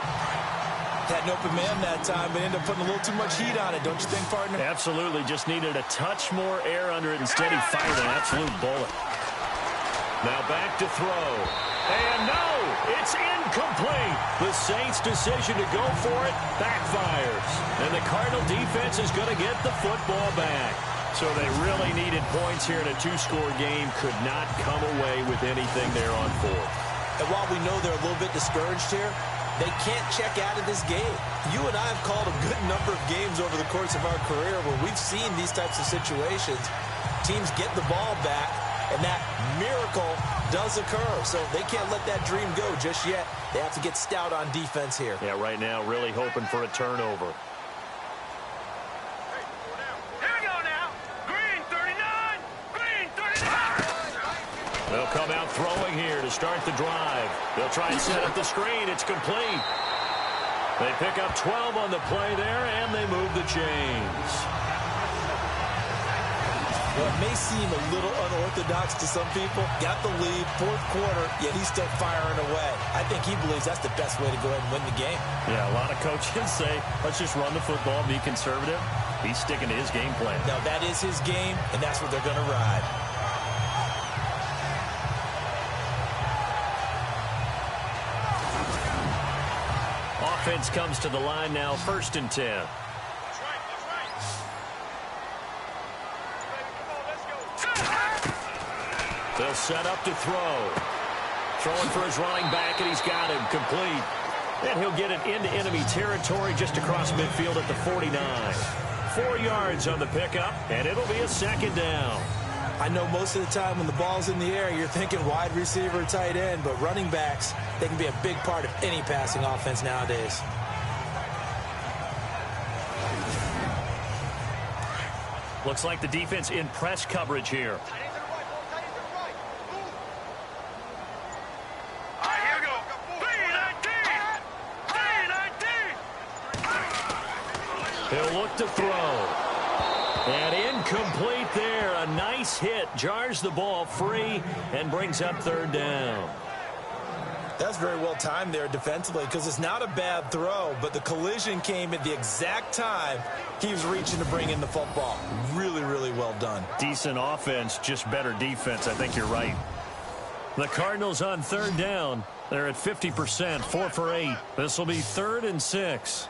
S3: Had an open man that time, but ended up putting a little too much heat on it, don't you think, partner?
S4: Absolutely. Just needed a touch more air under it. Instead, he fired an absolute bullet. Now back to throw. And no, it's incomplete. The Saints' decision to go for it backfires. And the Cardinal defense is going to get the football back. So they really needed points here in a two-score game. Could not come away with anything there on fourth.
S3: And while we know they're a little bit discouraged here, they can't check out of this game. You and I have called a good number of games over the course of our career where we've seen these types of situations. Teams get the ball back, and that miracle does occur. So they can't let that dream go just yet. They have to get stout on defense here.
S4: Yeah, right now really hoping for a turnover. They'll come out throwing here to start the drive. They'll try and set up the screen. It's complete. They pick up 12 on the play there, and they move the chains.
S3: Well, it may seem a little unorthodox to some people. Got the lead, fourth quarter, yet he's still firing away. I think he believes that's the best way to go ahead and win the game.
S4: Yeah, a lot of coaches say, let's just run the football, be conservative. He's sticking to his game plan.
S3: Now, that is his game, and that's what they're going to ride.
S4: Offense comes to the line now, 1st and 10. They'll set up to throw. Throwing for his running back, and he's got him complete. And he'll get it into enemy territory just across midfield at the 49. 4 yards on the pickup, and it'll be a second down.
S3: I know most of the time when the ball's in the air, you're thinking wide receiver, tight end, but running backs, they can be a big part of any passing offense nowadays.
S4: Looks like the defense in press coverage here. He'll look to throw. And incomplete there. A nice hit. Jars the ball free and brings up third down.
S3: That's very well timed there defensively because it's not a bad throw, but the collision came at the exact time he was reaching to bring in the football. Really, really well done.
S4: Decent offense, just better defense. I think you're right. The Cardinals on third down. They're at 50%, 4 for 8. This will be 3rd and 6.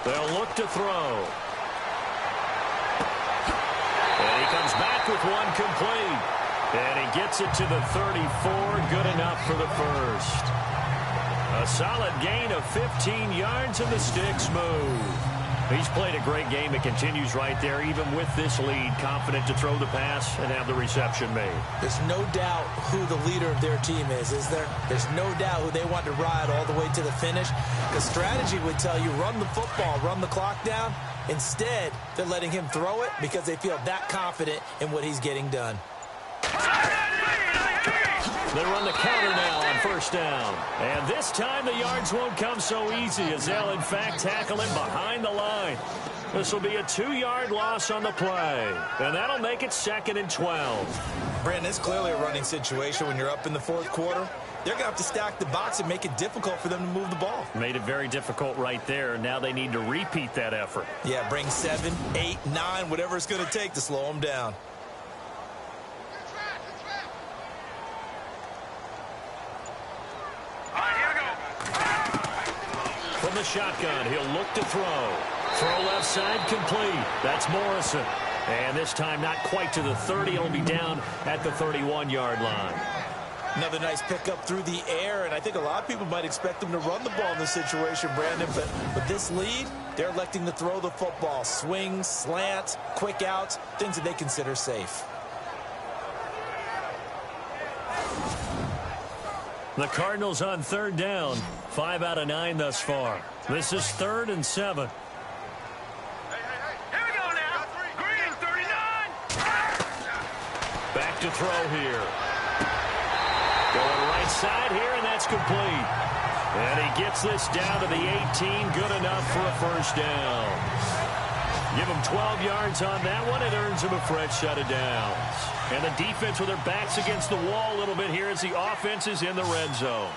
S4: They'll look to throw. And he comes back with one complete. And he gets it to the 34. Good enough for the first. A solid gain of 15 yards, and the sticks move. He's played a great game. It continues right there, even with this lead. Confident to throw the pass and have the reception made.
S3: There's no doubt who the leader of their team is there? There's no doubt who they want to ride all the way to the finish. The strategy would tell you run the football, run the clock down. Instead, they're letting him throw it because they feel that confident in what he's getting done.
S4: They run the counter now on first down. And this time the yards won't come so easy as they'll, in fact, tackle him behind the line. This will be a 2-yard loss on the play. And that'll make it 2nd and 12.
S3: Brandon, it's clearly a running situation when you're up in the fourth quarter. They're going to have to stack the box and make it difficult for them to move the ball.
S4: Made it very difficult right there. Now they need to repeat that effort.
S3: Yeah, bring 7, 8, 9, whatever it's going to take to slow them down.
S4: From the shotgun, he'll look to throw. Throw left side complete. That's Morrison. And this time not quite to the 30. It'll be down at the 31-yard line.
S3: Another nice pickup through the air, and I think a lot of people might expect them to run the ball in this situation, Brandon, but with this lead, they're electing to throw the football. Swings, slants, quick outs, things that they consider safe.
S4: The Cardinals on third down. 5 out of 9 thus far. This is 3rd and 7.
S1: Here we go now. Green, 39.
S4: Back to throw here. Going right side here, and that's complete. And he gets this down to the 18. Good enough for a first down. Give him 12 yards on that one. It earns him a fresh set of downs. And the defense with their backs against the wall a little bit here as the offense is in the red zone.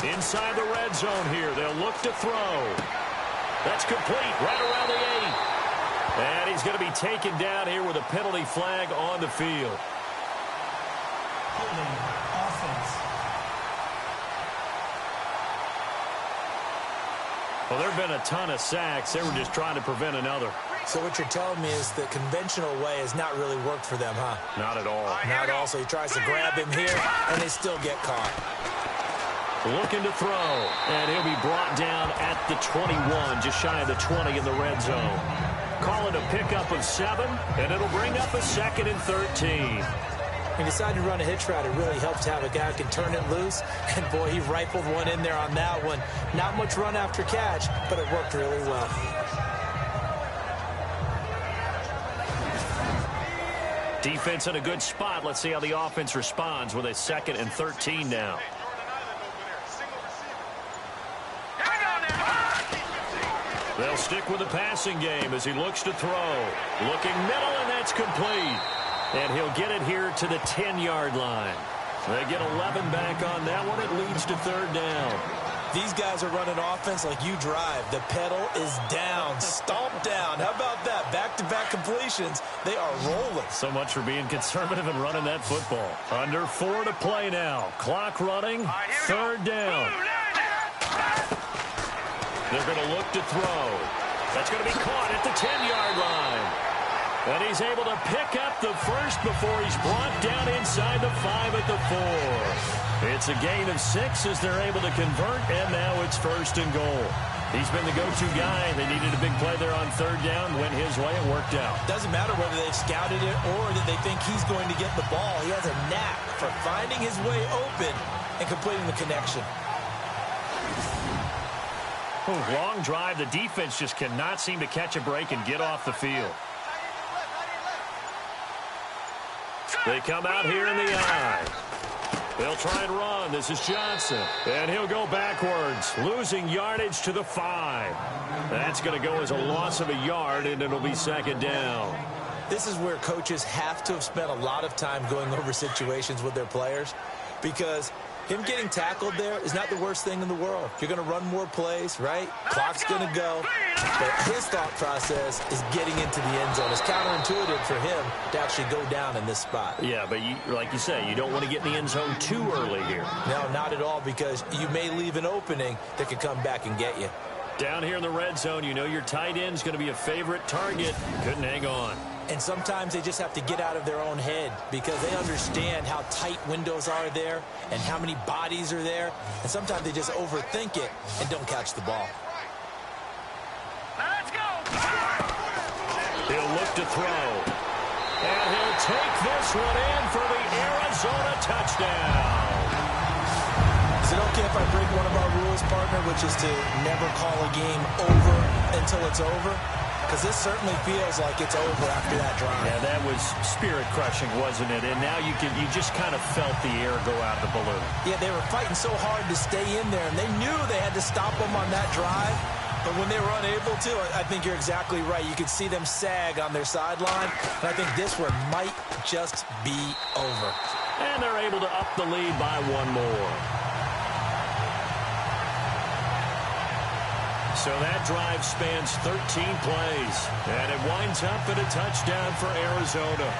S4: Inside the red zone here. They'll look to throw. That's complete right around the 8. And he's going to be taken down here with a penalty flag on the field.
S5: Holding offense.
S4: Well, there have been a ton of sacks. They were just trying to prevent another.
S3: So what you're telling me is the conventional way has not really worked for them, huh?
S4: Not at all.
S3: Not at all. So he tries to grab him here, and they still get caught.
S4: Looking to throw, and he'll be brought down at the 21, just shy of the 20 in the red zone. Call it a pickup of 7, and it'll bring up a 2nd and 13.
S3: He decided to run a hitch route. It really helps to have a guy who can turn it loose. And, boy, he rifled one in there on that one. Not much run after catch, but it worked really well.
S4: Defense in a good spot. Let's see how the offense responds with a 2nd and 13 now. They'll stick with the passing game as he looks to throw. Looking middle, and that's complete. And he'll get it here to the 10-yard line. They get 11 back on that one. It leads to 3rd down.
S3: These guys are running offense like you drive. The pedal is down, stomped down. How about that? Back-to-back completions. They are rolling.
S4: So much for being conservative and running that football. Under 4 to play now. Clock running. 3rd down. They're going to look to throw. That's going to be caught at the 10-yard line. And he's able to pick up the first before he's brought down inside the 5 at the 4. It's a gain of 6 as they're able to convert, and now it's 1st and goal. He's been the go-to guy. They needed a big play there on 3rd down. Went his way. It worked out.
S3: Doesn't matter whether they've scouted it or that they think he's going to get the ball. He has a knack for finding his way open and completing the connection.
S4: Long drive. The defense just cannot seem to catch a break and get off the field. They come out here in the eye. They'll try and run. This is Johnson. And he'll go backwards, losing yardage to the 5. That's going to go as a loss of a yard, and it'll be 2nd down.
S3: This is where coaches have to have spent a lot of time going over situations with their players, because him getting tackled there is not the worst thing in the world. You're going to run more plays, right? Clock's going to go. But his thought process is getting into the end zone. It's counterintuitive for him to actually go down in this spot.
S4: Yeah, but like you say, you don't want to get in the end zone too early here.
S3: No, not at all, because you may leave an opening that could come back and get you.
S4: Down here in the red zone, you know your tight end's going to be a favorite target. Couldn't hang on.
S3: And sometimes they just have to get out of their own head because they understand how tight windows are there and how many bodies are there. And sometimes they just overthink it and don't catch the ball.
S1: Let's go.
S4: He'll look to throw. And he'll take this one in for the Arizona touchdown.
S3: Is it okay if I break one of our rules, partner, which is to never call a game over until it's over? Because this certainly feels like it's over after that drive.
S4: Yeah, that was spirit-crushing, wasn't it? And now you just kind of felt the air go out of the balloon.
S3: Yeah, they were fighting so hard to stay in there, and they knew they had to stop them on that drive. But when they were unable to, I think you're exactly right. You could see them sag on their sideline, and I think this one might just be over.
S4: And they're able to up the lead by 1 more. So that drive spans 13 plays, and it winds up in a touchdown for Arizona.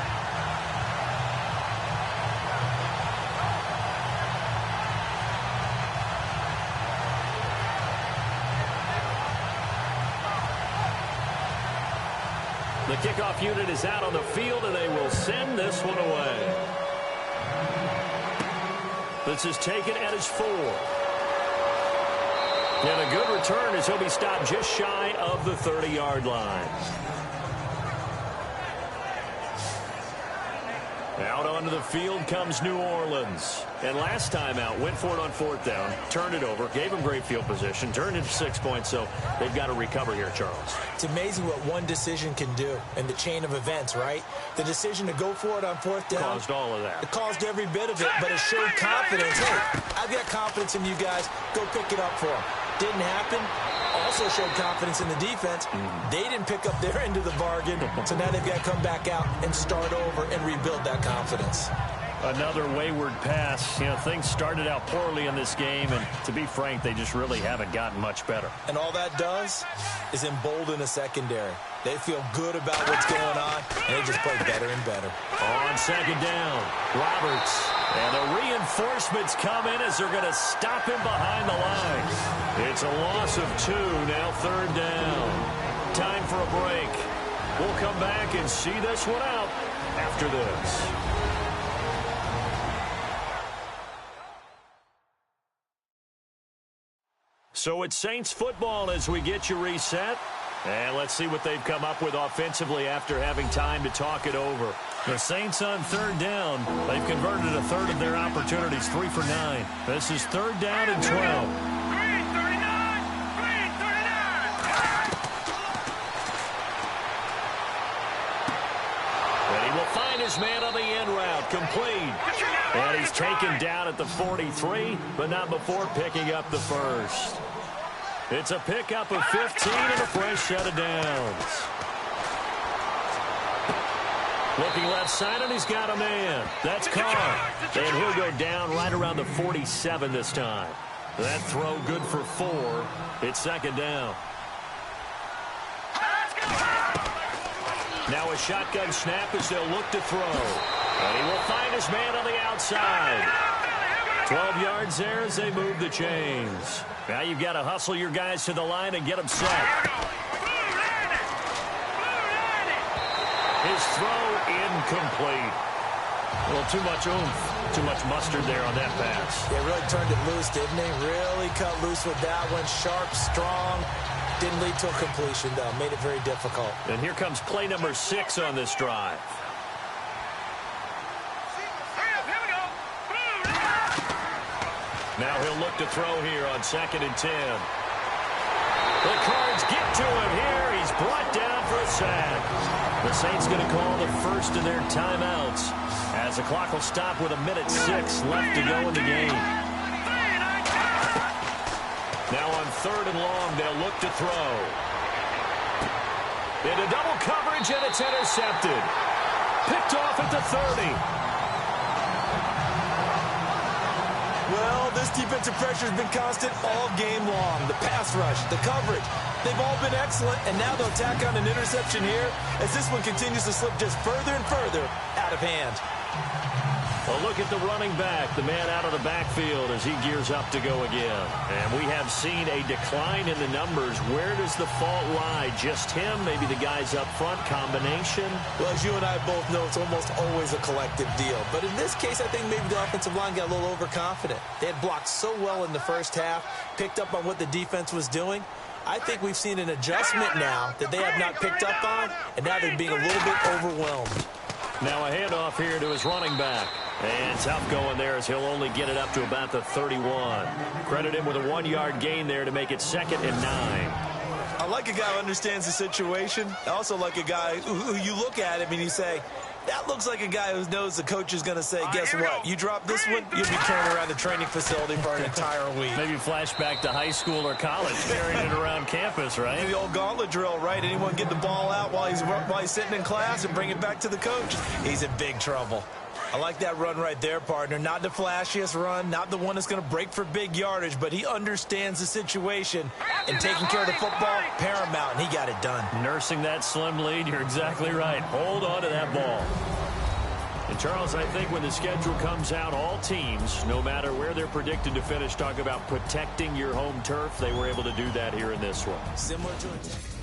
S4: The The kickoff unit is out on the field, and they will send this one away. This is taken at his 4. And a good return as he'll be stopped just shy of the 30-yard line. Out onto the field comes New Orleans. And last time out, went for it on 4th down, turned it over, gave them great field position, turned it 6 points, so they've got to recover here, Charles.
S3: It's amazing what one decision can do in the chain of events, right? The decision to go for it on 4th down.
S4: Caused all of that.
S3: It caused every bit of it, but it showed confidence. Hey, I've got confidence in you guys. Go pick it up for them. Didn't happen. Also showed confidence in the defense. They didn't pick up their end of the bargain, so now they've got to come back out and start over and rebuild that confidence.
S4: Another wayward pass. You know, things started out poorly in this game, and to be frank, they just really haven't gotten much better.
S3: And all that does is embolden a secondary. They feel good about what's going on, and they just play better and better.
S4: On 2nd down, Roberts. And the reinforcements come in as they're going to stop him behind the line. It's a loss of 2, now 3rd down. Time for a break. We'll come back and see this one out after this. So it's Saints football as we get you reset. And let's see what they've come up with offensively after having time to talk it over. The Saints on 3rd down. They've converted a third of their opportunities, 3 for 9. This is 3rd down and 12.
S1: 339!
S4: And he will find his man on the end route, complete. And he's taken down at the 43, but not before picking up the first. It's a pickup of 15 and a fresh set of downs. Looking left side, and he's got a man. That's Carr. And he'll go down right around the 47 this time. That throw good for 4. It's 2nd down. Now a shotgun snap as they'll look to throw. And he will find his man on the outside. 12 yards there as they move the chains. Now you've got to hustle your guys to the line and get them set. His throw incomplete. A little too much oomph, too much mustard there on that pass.
S3: They really turned it loose, didn't they? Really cut loose with that one. Sharp, strong. Didn't lead to a completion, though. Made it very difficult.
S4: And here comes play number 6 on this drive. Now he'll look to throw here on 2nd and 10. The Cards get to him here. He's brought down for a sack. The Saints going to call the first of their timeouts as the clock will stop with 1:06 left to go in the game. Now on 3rd and long, they'll look to throw. Into double coverage, and it's intercepted. Picked off at the 30.
S3: Well, this defensive pressure has been constant all game long. The pass rush, the coverage, they've all been excellent, and now they'll tack on an interception here as this one continues to slip just further and further out of hand.
S4: A look at the running back, the man out of the backfield as he gears up to go again. And we have seen a decline in the numbers. Where does the fault lie? Just him? Maybe the guys up front? Combination?
S3: Well, as you and I both know, it's almost always a collective deal. But in this case, I think maybe the offensive line got a little overconfident. They had blocked so well in the first half, picked up on what the defense was doing. I think we've seen an adjustment now that they have not picked up on, and now they're being a little bit overwhelmed.
S4: Now a handoff here to his running back. And tough going there as he'll only get it up to about the 31. Credit him with a 1-yard gain there to make it 2nd and 9.
S3: I like a guy who understands the situation. I also like a guy who you look at him and you say, that looks like a guy who knows the coach is going to say, guess what? You drop this one, you'll be carrying around the training facility for an entire week.
S4: Maybe flashback to high school or college, carrying it around campus, right?
S3: The old gauntlet drill, right? Anyone get the ball out while he's sitting in class and bring it back to the coach? He's in big trouble. I like that run right there, partner. Not the flashiest run, not the one that's going to break for big yardage, but he understands the situation, and taking care of the football, paramount, and he got it done.
S4: Nursing that slim lead, you're exactly right. Hold on to that ball. And, Charles, I think when the schedule comes out, all teams, no matter where they're predicted to finish, talk about protecting your home turf. They were able to do that here in this one.
S3: Similar to a